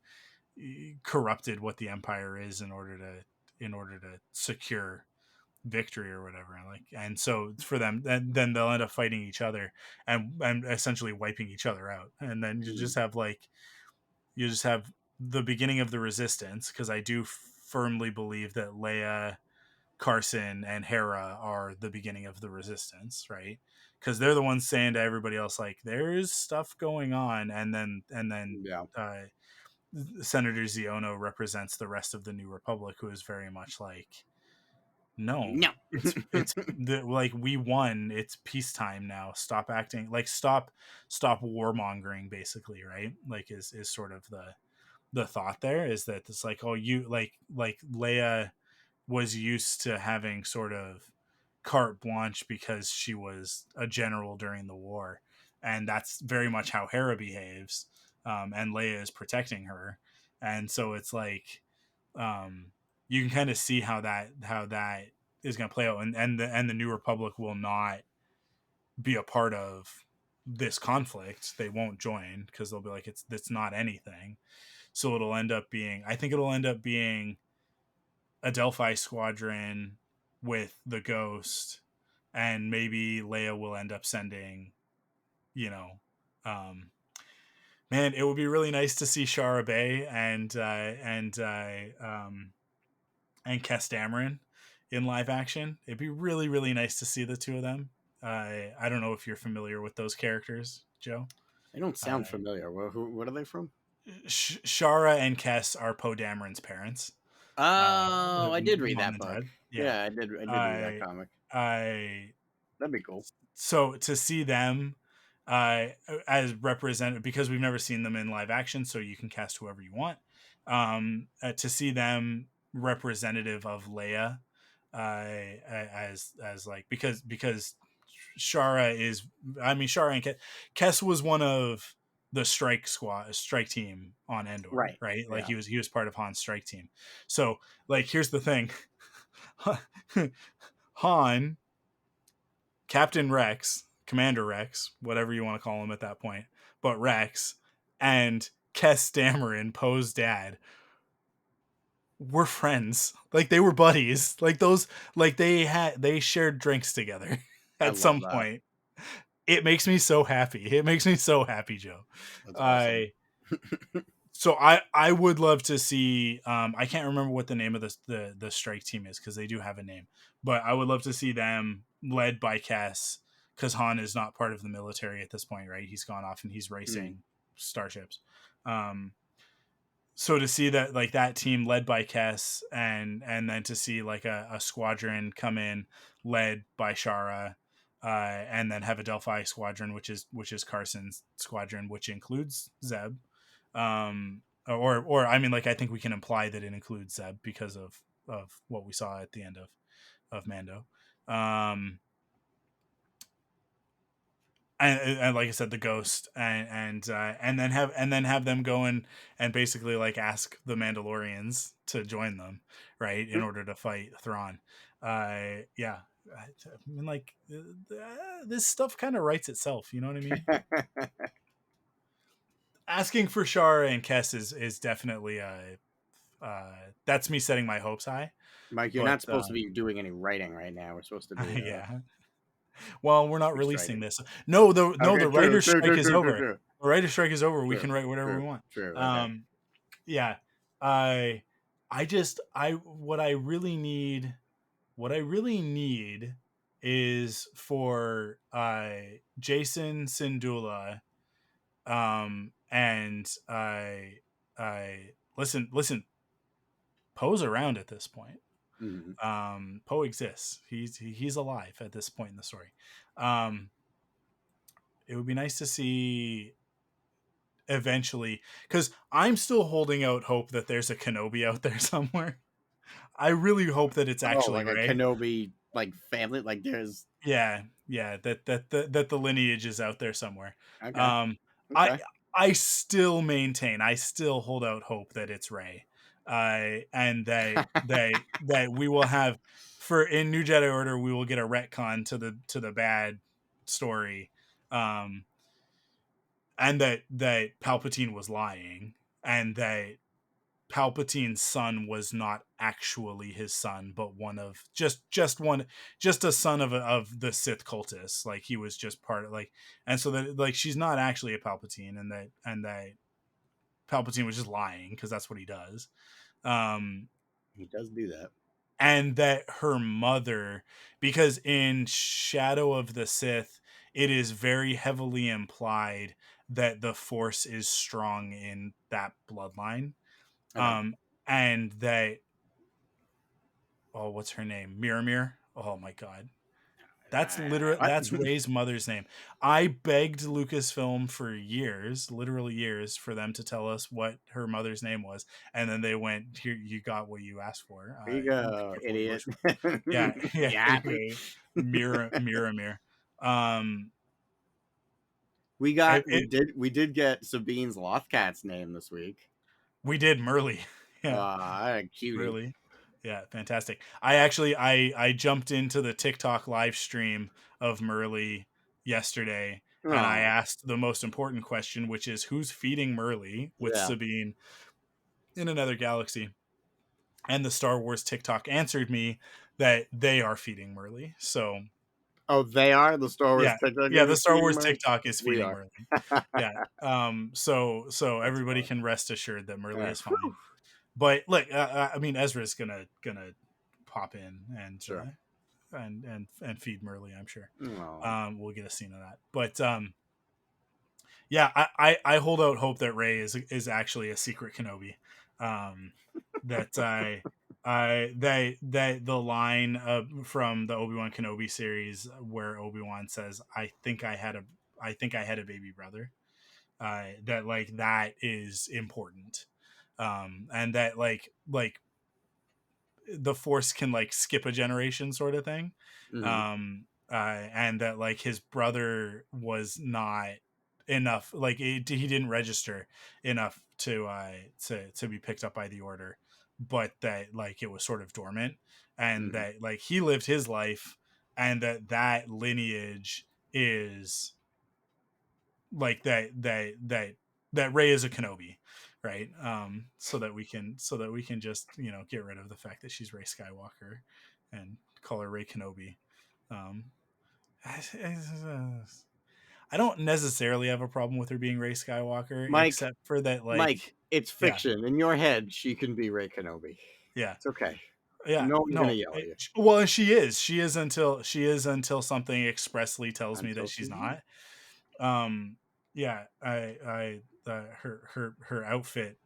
corrupted what the Empire is in order to secure victory or whatever, and so for them, then they'll end up fighting each other and essentially wiping each other out, and then Mm. you just have the beginning of the resistance, because I do firmly believe that Leia, Carson, and Hera are the beginning of the resistance, right? Because they're the ones saying to everybody else like there's stuff going on, and then Yeah. uh Senator Ziono represents the rest of the New Republic, who is very much like, no, No. it's like we won. It's peacetime now. Stop acting like stop warmongering, basically, right? Like is sort of the thought there is that it's like, oh, you like Leia was used to having sort of carte blanche because she was a general during the war, and that's very much how Hera behaves, and Leia is protecting her, and so it's like, um, you can kind of see how that is going to play out, and the New Republic will not be a part of this conflict. They won't join because they'll be like, it's not anything. So it'll end up being, I think it'll end up being a Delphi squadron with the Ghost, and maybe Leia will end up sending, you know, um, man, it would be really nice to see Shara Bay and Kes Dameron in live action. It'd be really really nice to see the two of them. I don't know if you're familiar with those characters, Joe. They don't Uh, sound familiar. What are they from? Shara and Kes are Poe Dameron's parents, Oh, I did read mom that and book. dad. Yeah, Yeah, I did read that I comic. I That'd be cool. so to see them uh as represented, because we've never seen them in live action, so you can cast whoever you want, to see them representative of Leia, as like, because Shara is, I mean, Shara and Kes was one of the strike team on Endor, Right. right? Like Yeah. he was part of Han's strike team. So like here's the thing. Han, Captain Rex, Commander Rex, whatever you want to call him at that point, but Rex and Kes Dameron, Poe's dad, were friends. Like they were buddies. Like those, like they shared drinks together I at love some that. point. It makes me so happy. It makes me so happy, Joe. That's awesome. I So I would love to see, I can't remember what the name of the strike team is because they do have a name, but I would love to see them led by Cass, because Han is not part of the military at this point, right? He's gone off and he's Mm. racing starships. um so to see that, like that team led by Kess, and then to see like a squadron come in led by Shara, and then have a Delphi squadron, which is Carson's squadron, which includes Zeb, or I mean, like I think we can imply that it includes Zeb because of what we saw at the end of Mando. um and like I said, the ghost, and then have them go and basically like ask the Mandalorians to join them, right, in order to fight Thrawn. Yeah, I mean, like, this stuff kind of writes itself. You know what I mean? asking for Shara and Kess is definitely that's me setting my hopes high. Mike, you're But not supposed to be doing any writing right now. We're supposed to be yeah. Well, we're not just releasing writing. this. No, the Okay, true, writer's true, strike true, is true, true, over. true, The writer's strike is over. We true, can write whatever we true, want. true. Okay. Yeah. I I just I what I really need is for Jason Sindula and I listen Poe's around at this point. Mm-hmm. Poe exists. He's alive at this point in the story. Um, it would be nice to see eventually, because I'm still holding out hope that there's a Kenobi out there somewhere. I really hope that it's Oh, actually like a Rey. Kenobi like family. Like there's Yeah, that the lineage is out there somewhere. okay, Um, I okay. I still maintain, I still hold out hope that it's Rey, and that we will have for in New Jedi Order we will get a retcon to the bad story, um, and that Palpatine was lying, and that Palpatine's son was not actually his son, but one of just a son of the Sith cultists. Like he was just part of like, and so that like she's not actually a Palpatine, and that Palpatine was just lying because that's what he does. Um, He does do that. and that her mother, because in Shadow of the Sith, it is very heavily implied that the Force is strong in that bloodline, Okay. um, and that what's her name? Miramir. Oh my god. What? That's Rey's mother's name. I begged Lucasfilm for years, literally years, for them to tell us what her mother's name was, and then they went, "Here, you got what you asked for. Here you Be go, careful what you idiot. wish for." Yeah, yeah, Yeah. Miramir. Um, We did get Sabine's Lothcat's name this week. we did Merly. Yeah, Cutie. Merly. Yeah, fantastic. I jumped into the TikTok live stream of Merly yesterday and I Oh, asked the most important question, which is who's feeding Merly with yeah. Sabine in another galaxy? And the Star Wars TikTok answered me that they are feeding Merly. So Oh, they are the Star Wars yeah, TikTok yeah, game the is Star feeding Wars my. TikTok is We feeding are. Merly. Yeah. So That's everybody fun. can rest assured that Merly is Whew. fine. But look, I mean, Ezra's gonna pop in Sure. and feed Merly. I'm sure. Oh. We'll get a scene of that. But yeah, I hold out hope that Rey is actually a secret Kenobi. That that the line from the Obi-Wan Kenobi series where Obi-Wan says, I think I had a baby brother." That like that is important, and that like the Force can like skip a generation sort of thing, Hmm. and that like his brother was not enough, like he didn't register enough to be picked up by the Order, but that like it was sort of dormant, and Hmm. that like he lived his life, and that lineage is like that Rey is a Kenobi, right? So that we can just get rid of the fact that she's Rey Skywalker and call her Rey Kenobi. Um, I don't necessarily have a problem with her being Rey Skywalker, Mike, except for that, Mike, like, it's yeah, fiction. In your head, she can be Rey Kenobi. yeah, It's okay. yeah. No one's gonna No, yell at you well, she is until something expressly tells me until that she's she's not. not. Yeah, her outfit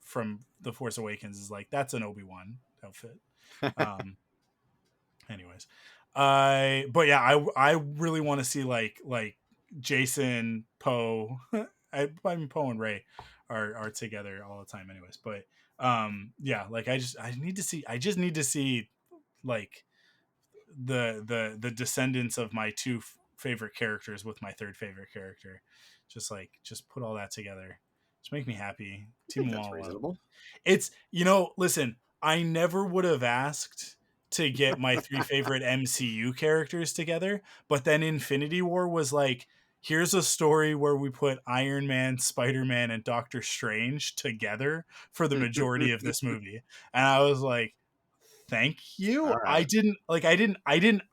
from The Force Awakens is like that's an Obi-Wan outfit. Um, anyways, but yeah, I really want to see like Jason, Poe. I mean Poe and Ray are together all the time, anyways. But yeah, like I just need to see like the descendants of my two favorite characters with my third favorite character. Just put all that together. Just make me happy. I Team think them that's all up. reasonable. It's listen, I never would have asked to get my three favorite MCU characters together, but then Infinity War was like, here's a story where we put Iron Man, Spider-Man, and Doctor Strange together for the majority of this movie. And I was like, thank you. All right.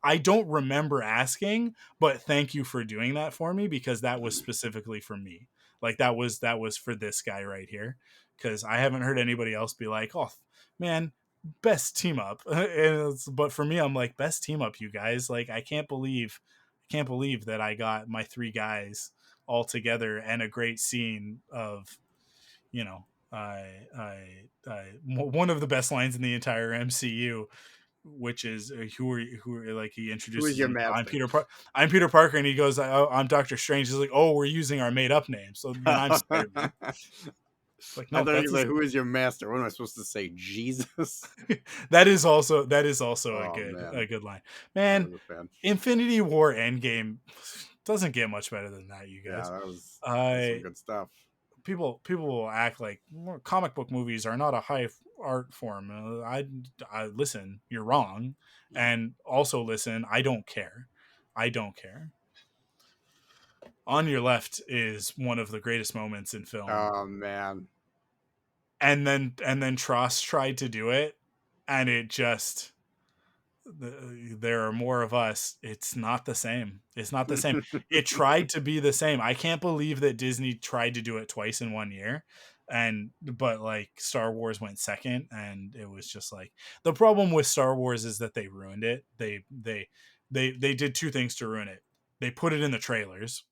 I don't remember asking, but thank you for doing that for me, because that was specifically for me. Like that was for this guy right here, because I haven't heard anybody else be like, oh man, best team up. But for me, I'm like, best team up, you guys. Like I can't believe that I got my three guys all together, and a great scene of, you know, one of the best lines in the entire MCU, which is who are like, he Who is introduces your him. master? I'm Peter Parker, and he goes, I'm Doctor Strange. He's like, oh, we're using our made up name, so then I'm Spider Man. I It's like, no, thought you that's were like, who is your master? What am I supposed to say? Jesus? that is also Oh a man, good line, I man. was a fan. Infinity War Endgame doesn't get much better than that, you Yeah, guys. that was some I good stuff. people will act like comic book movies are not a high art form. I listen, you're wrong, and also listen, I don't care. I don't care. On Your Left is one of the greatest moments in film, Oh man. and then Tross tried to do it, and it just, there are more of us. It's not the same. It's not the same. It tried to be the same. I can't believe that Disney tried to do it twice in one year. And but like Star Wars went second, and it was just like, the problem with Star Wars is that they ruined it. They did two things to ruin it. They put it in the trailers.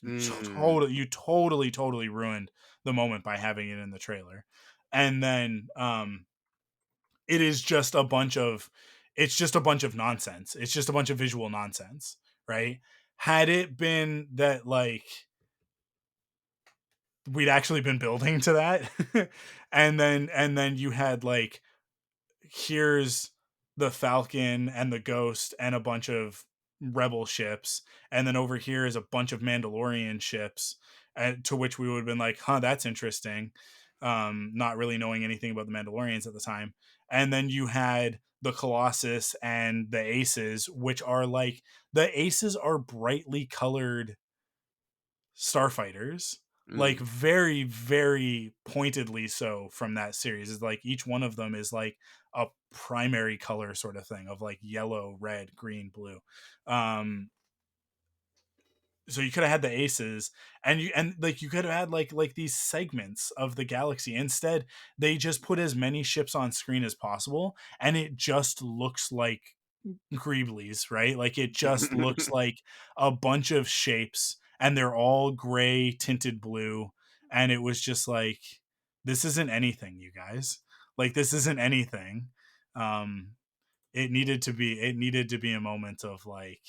Mm. Totally ruined the moment by having it in the trailer. And then it is just a bunch of nonsense. It's just a bunch of visual nonsense, right? Had it been that, like, we'd actually been building to that, and then you had, like, here's the Falcon and the Ghost and a bunch of rebel ships, and then over here is a bunch of Mandalorian ships, to which we would have been like, huh, that's interesting, not really knowing anything about the Mandalorians at the time. And then you had the Colossus and the Aces, which are like, the Aces are brightly colored starfighters, like Mm. very very pointedly so, from that series. Is like each one of them is like a primary color sort of thing, of like yellow, red, green, blue. um so you could have had the Aces, and like you could have had like these segments of the galaxy. Instead, they just put as many ships on screen as possible, and it just looks like Greeblies, right? Like it just looks like a bunch of shapes, and they're all gray tinted blue. And it was just like, this isn't anything, you guys. Like, this isn't anything. Um it needed to be a moment of like,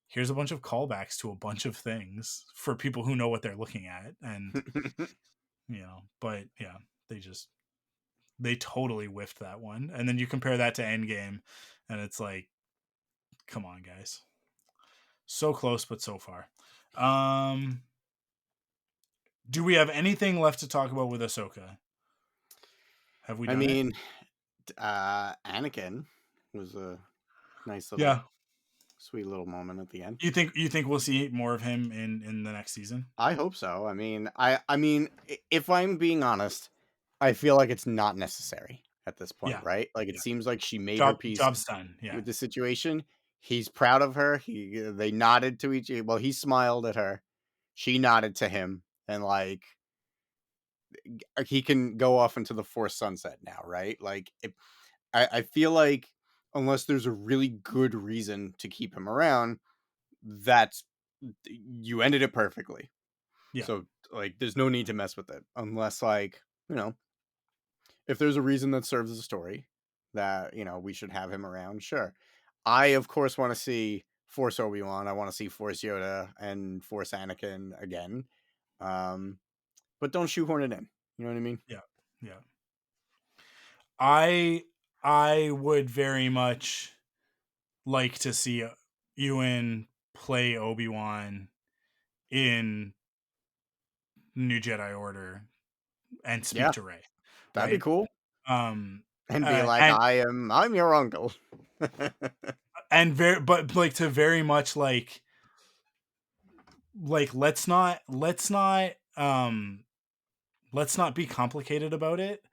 here's a bunch of callbacks to a bunch of things for people who know what they're looking at. And but yeah, they totally whiffed that one. And then you compare that to Endgame, and it's like, come on, guys. So close, but so far. Um, do we have anything left to talk about with Ahsoka? Have we I done it? mean, Anakin was a nice little, Yeah. sweet little moment at the end. You think we'll see more of him in the next season? I hope so. I mean, if I'm being honest, I feel like it's not necessary at this point, Yeah. right? Like it Yeah. seems like she made her peace Job's done. Yeah. with the situation. He's proud of her. They nodded to each. Well, he smiled at her. She nodded to him, and like he can go off into the forced sunset now, right? Like I feel like unless there's a really good reason to keep him around, that's you ended it perfectly. Yeah. So like there's no need to mess with it unless like, you know, if there's a reason that serves as a story that, we should have him around, sure. I of course want to see Force Obi-Wan. I want to see Force Yoda and Force Anakin again. Um but don't shoehorn it in. You know what I mean? Yeah. Yeah. I would very much like to see Ewan play Obi-Wan in New Jedi Order and speak Yeah, to Rey, that'd be right? cool. Um And be like, and I'm your uncle. very, but like, to very much like, like let's not be complicated about it.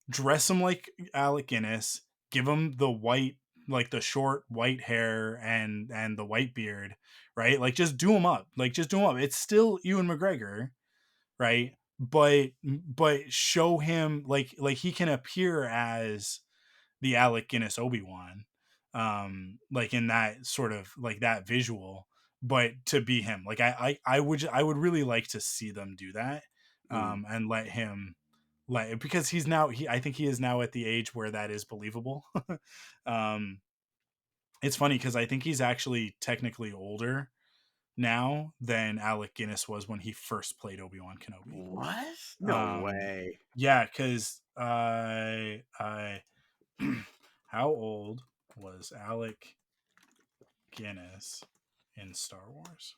Dress him like Alec Guinness. Give him the white, like the short white hair and the white beard, right? Like just do him up. Like just do him up. It's still Ewan McGregor, right? But show him like he can appear as the Alec Guinness Obi-Wan, like in that sort of like that visual, but to be him. Like I would really like to see them do that, Mm. and let him like because he's now I think he is now at the age where that is believable. um, it's funny because I think he's actually technically older now than Alec Guinness was when he first played Obi-Wan Kenobi. What? No Um, way. yeah, because I how old was Alec Guinness in Star Wars?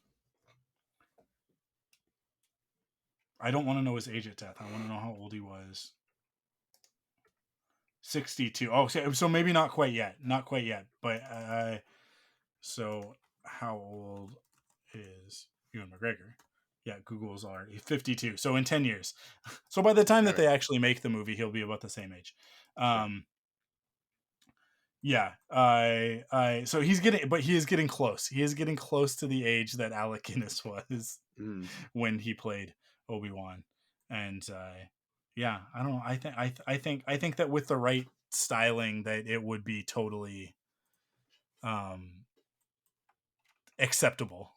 I don't want to know his age at death. I want to know how old he was. 62. Oh, so maybe not quite yet. Not quite yet. But so how old is Ewan McGregor? Yeah, Google's already 52. So in 10 years. So by the time that Very they actually make the movie, he'll be about the same age. sure. Yeah, I so he's getting, but he is getting close. He is getting close to the age that Alec Guinness was Mm. when he played Obi-Wan, and yeah, I don't know. I think that with the right styling, that it would be totally um, acceptable.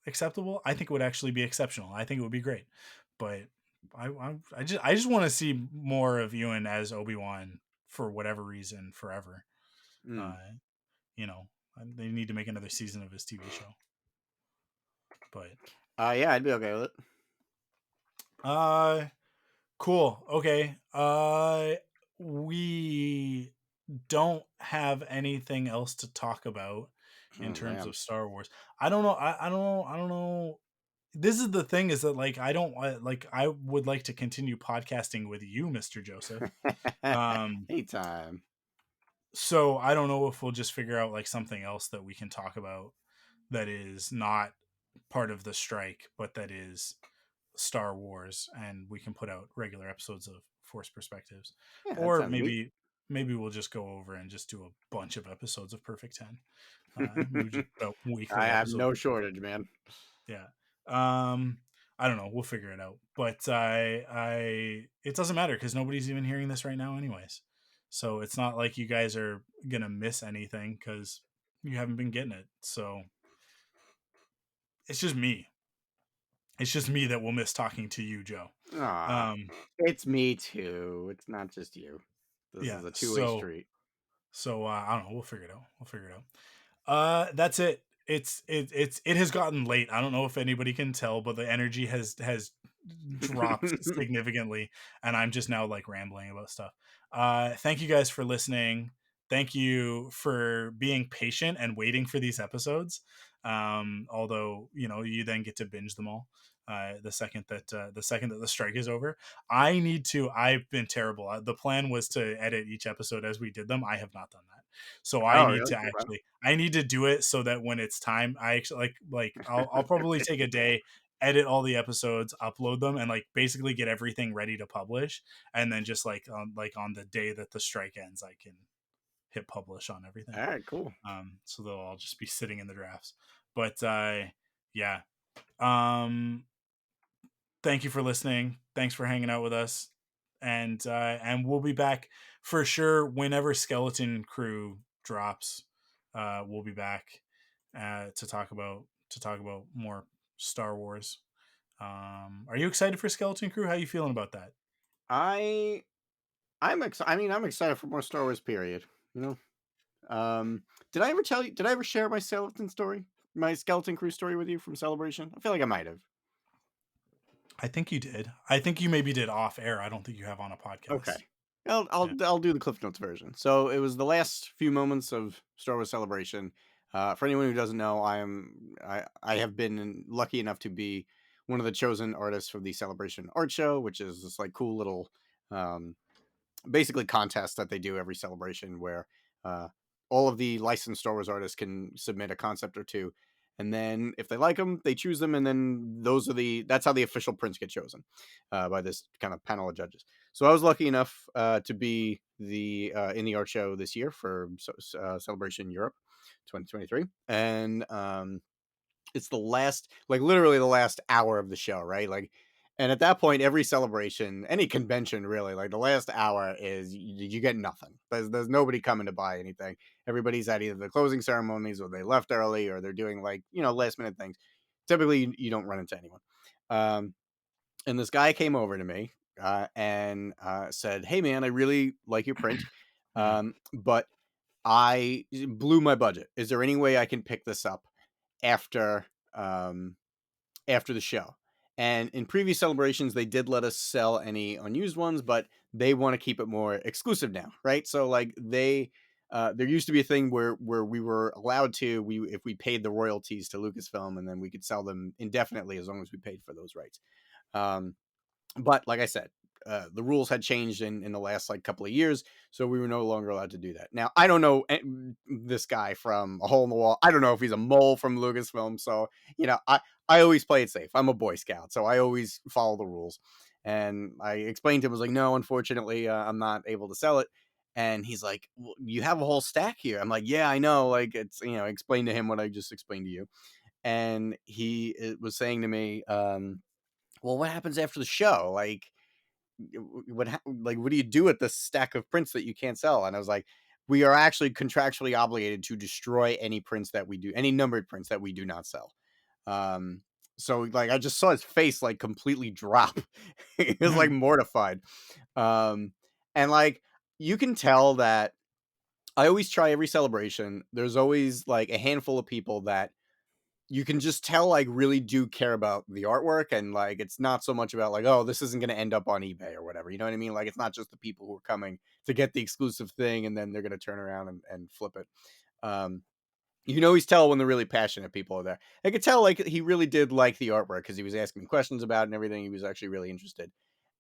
Acceptable. I think it would actually be exceptional. I think it would be great, but I just want to see more of Ewan as Obi-Wan for whatever reason forever. Mm. Uh, you know, they need to make another season of his TV show. But Yeah, I'd be okay with it. uh cool. Okay. We don't have anything else to talk about in Oh terms damn. of Star Wars. I don't know. I don't know. This is the thing is that like I don't like I would like to continue podcasting with you, Mr. Joseph. Um Anytime. so I don't know if we'll just figure out like something else that we can talk about that is not part of the strike, but that is Star Wars, and we can put out regular episodes of Force Perspectives, Yeah, that or sounds neat. maybe we'll just go over and just do a bunch of episodes of Perfect 10. Maybe just put out I weekly have episodes no of Perfect shortage, 10. man. Yeah. I don't know. We'll figure it out. But it doesn't matter because nobody's even hearing this right now, anyways. So it's not like you guys are gonna miss anything because you haven't been getting it. So it's just me. It's just me that will miss talking to you, Joe. Aw, Um, it's me too. It's not just you. This yeah. is a two-way street. So I don't know. We'll figure it out. We'll figure it out. That's it. It has gotten late. I don't know if anybody can tell, but the energy has dropped significantly, and I'm just now like rambling about stuff. Thank you guys for listening. Thank you for being patient and waiting for these episodes. Although you then get to binge them all. The second that the strike is over, I've been terrible. The plan was to edit each episode as we did them. I have not done that. So I Oh, need really? to Okay. actually I need to do it so that when it's time, I actually like I'll probably take a day, edit all the episodes, upload them, and like basically get everything ready to publish, and then just like on the day that the strike ends, I can hit publish on everything. All right, cool. So they'll all just be sitting in the drafts. But yeah. Um thank you for listening. Thanks for hanging out with us. And we'll be back for sure whenever Skeleton Crew drops. We'll be back to talk about more Star Wars. Are you excited for Skeleton Crew? How you feeling about that? I I'm excited. I mean, I'm excited for more Star Wars. Period. You know. Um, did I ever tell you? Did I ever share my skeleton story? My skeleton crew story with you from Celebration? I feel like I might have. I think you did. I think you maybe did off air. I don't think you have on a Okay. podcast. I'll Yeah. I'll do the Cliff Notes version. So it was the last few moments of Star Wars Celebration. For anyone who doesn't know, I have been lucky enough to be one of the chosen artists for the Celebration Art Show, which is this like cool little um, basically contest that they do every celebration where uh, all of the licensed Star Wars artists can submit a concept or two, and then if they like them, they choose them, and then that's how the official prints get chosen by this kind of panel of judges. So I was lucky enough to be the in the art show this year for Celebration Europe 2023, and it's the last, like literally the last hour of the show, right? Like, and at that point, every celebration, any convention really, like the last hour is you get nothing. There's nobody coming to buy anything. Everybody's at either the closing ceremonies or they left early or they're doing like, last minute things. Typically, you don't run into anyone. Um, and this guy came over to me and said, "Hey man, I really like your print, Mm. but I blew my budget. Is there any way I can pick this up after um, after the show?" And in previous celebrations, they did let us sell any unused ones, but they want to keep it more exclusive now, right? So like there used to be a thing where we were allowed to if we paid the royalties to Lucasfilm, and then we could sell them indefinitely as long as we paid for those rights. Um, but like I said, the rules had changed in the last like couple of years, so we were no longer allowed to do that. Now I don't know this guy from a hole in the wall. I don't know if he's a mole from Lucasfilm. So I always play it safe. I'm a Boy Scout, so I always follow the rules. And I explained to him, I was like, no, unfortunately, I'm not able to sell it. And he's like, well, you have a whole stack here. I'm like, yeah, I know. Like it's explain to him what I just explained to you. And he was saying to me, well, what happens after the show? Like, what do you do with this stack of prints that you can't sell? And I was like, we are actually contractually obligated to destroy any prints that we do, any numbered prints that we do not sell. Um, so like, I just saw his face like completely drop. He was like mortified. And like, you can tell that I always try every celebration. There's always like a handful of people that you can just tell like really do care about the artwork, and like it's not so much about like, oh, this isn't going to end up on eBay or whatever, you know what I mean? Like it's not just the people who are coming to get the exclusive thing and then they're going to turn around and flip it. um you can always tell when the really passionate people are there. I could tell like he really did like the artwork because he was asking me questions about it and everything. He was actually really interested,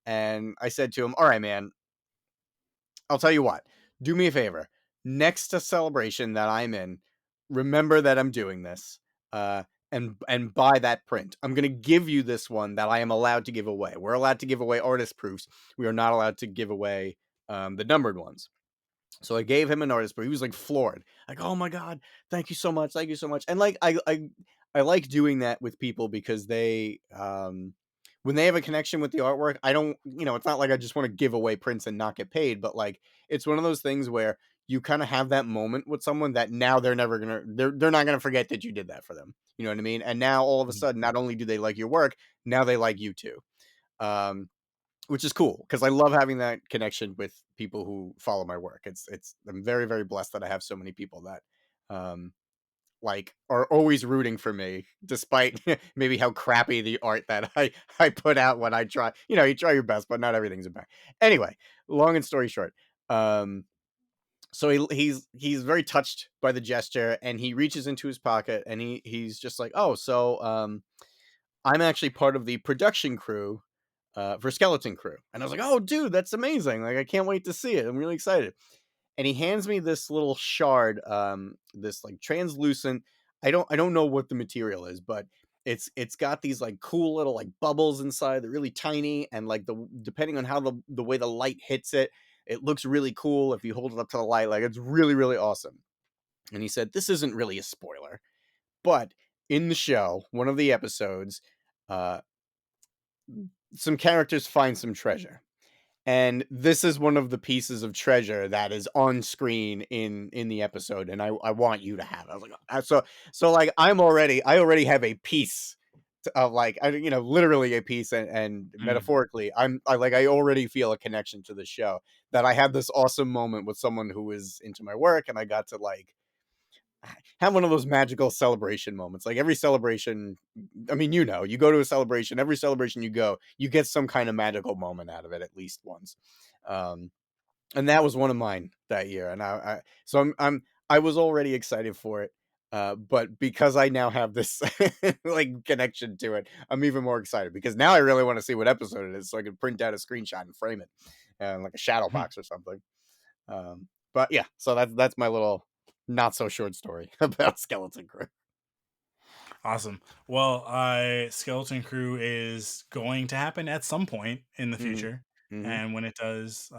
and I said to him, all right man, I'll tell you what. Do me a favor. Next to celebration that I'm in, remember that I'm doing this. And buy that print. I'm gonna give you this one that I am allowed to give away. We're allowed to give away artist proofs. We are not allowed to give away the numbered ones. So I gave him an artist, but he was like floored. Like, oh my God, thank you so much. Thank you so much. And like I like doing that with people because they when they have a connection with the artwork, I don't, it's not like I just want to give away prints and not get paid, but like it's one of those things where you kind of have that moment with someone that now they're not gonna forget that you did that for them. You know what I mean? And now all of a sudden, not only do they like your work, now they like you too. Um, which is cool because I love having that connection with people who follow my work. It's I'm very, very blessed that I have so many people that um like are always rooting for me despite maybe how crappy the art that I put out when I try. You try your best, but not everything's a bang. Anyway, long and story short, um so he's very touched by the gesture, and he reaches into his pocket and he's just like, "Oh, so I'm actually part of the production crew for Skeleton Crew." And I was like, "Oh, dude, that's amazing! Like, I can't wait to see it. I'm really excited." And he hands me this little shard, this like translucent. I don't know what the material is, but it's got these like cool little like bubbles inside. They're really tiny, and like depending on how the way the light hits it, it looks really cool if you hold it up to the light. Like it's really, really awesome. And he said, "This isn't really a spoiler, but in the show, one of the episodes, uh, some characters find some treasure." And this is one of the pieces of treasure that is on screen in the episode, and I want you to have it. I was like, so like I already have a piece of like literally a piece, and Mm. metaphorically I already feel a connection to the show, that I had this awesome moment with someone who was into my work, and I got to like have one of those magical celebration moments. Like every celebration, I mean, you go to a celebration, every celebration you go, you get some kind of magical moment out of it at least once. Um, and that was one of mine that year. And I was already excited for it. But because I now have this like connection to it, I'm even more excited because now I really want to see what episode it is so I can print out a screenshot and frame it, like a shadow box or something. But yeah, so that's my little not so short story about Skeleton Crew. Awesome. Well, Skeleton Crew is going to happen at some point in the Hmm. future, Hmm. and when it does,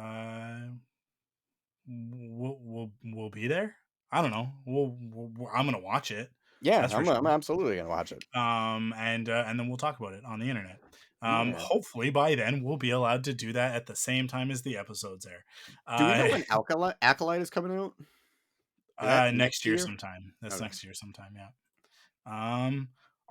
we'll be there. I don't know. I'm gonna watch it. Yeah, That's for I'm sure. absolutely gonna watch it. And then we'll talk about it on the internet. Yeah. Hopefully by then we'll be allowed to do that at the same time as the episodes air. Do we know Uh, when Acolyte is coming out? Is that next next year year? sometime. That's Okay. next year sometime. Yeah.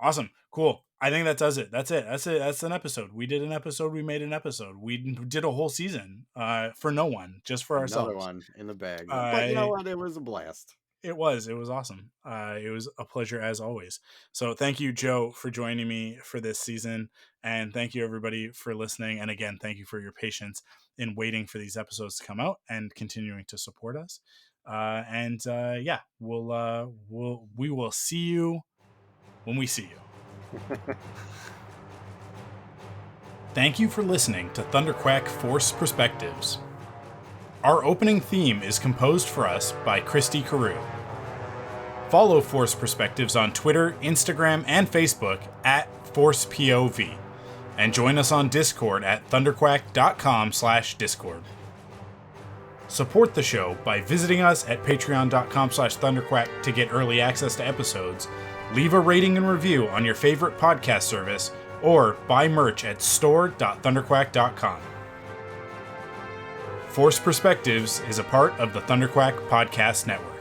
Awesome. Cool. I think that does it. That's it. That's it. That's an episode. We did an episode. We made an episode. We did a whole season. For no one, just for Another ourselves. one in the bag. But you know I what? It was a blast. It was awesome. It was a pleasure as always. So thank you, Joe, for joining me for this season, and thank you everybody for listening. And again, thank you for your patience in waiting for these episodes to come out and continuing to support us. Yeah, we will see you when we see you. Thank you for listening to Thunderquack Force Perspectives. Our opening theme is composed for us by Christy Carew. Follow Force Perspectives on Twitter, Instagram, and Facebook at ForcePOV. And join us on Discord at thunderquack.com/discord. Support the show by visiting us at patreon.com/thunderquack to get early access to episodes, leave a rating and review on your favorite podcast service, or buy merch at store.thunderquack.com. Force Perspectives is a part of the Thunderquack Podcast Network.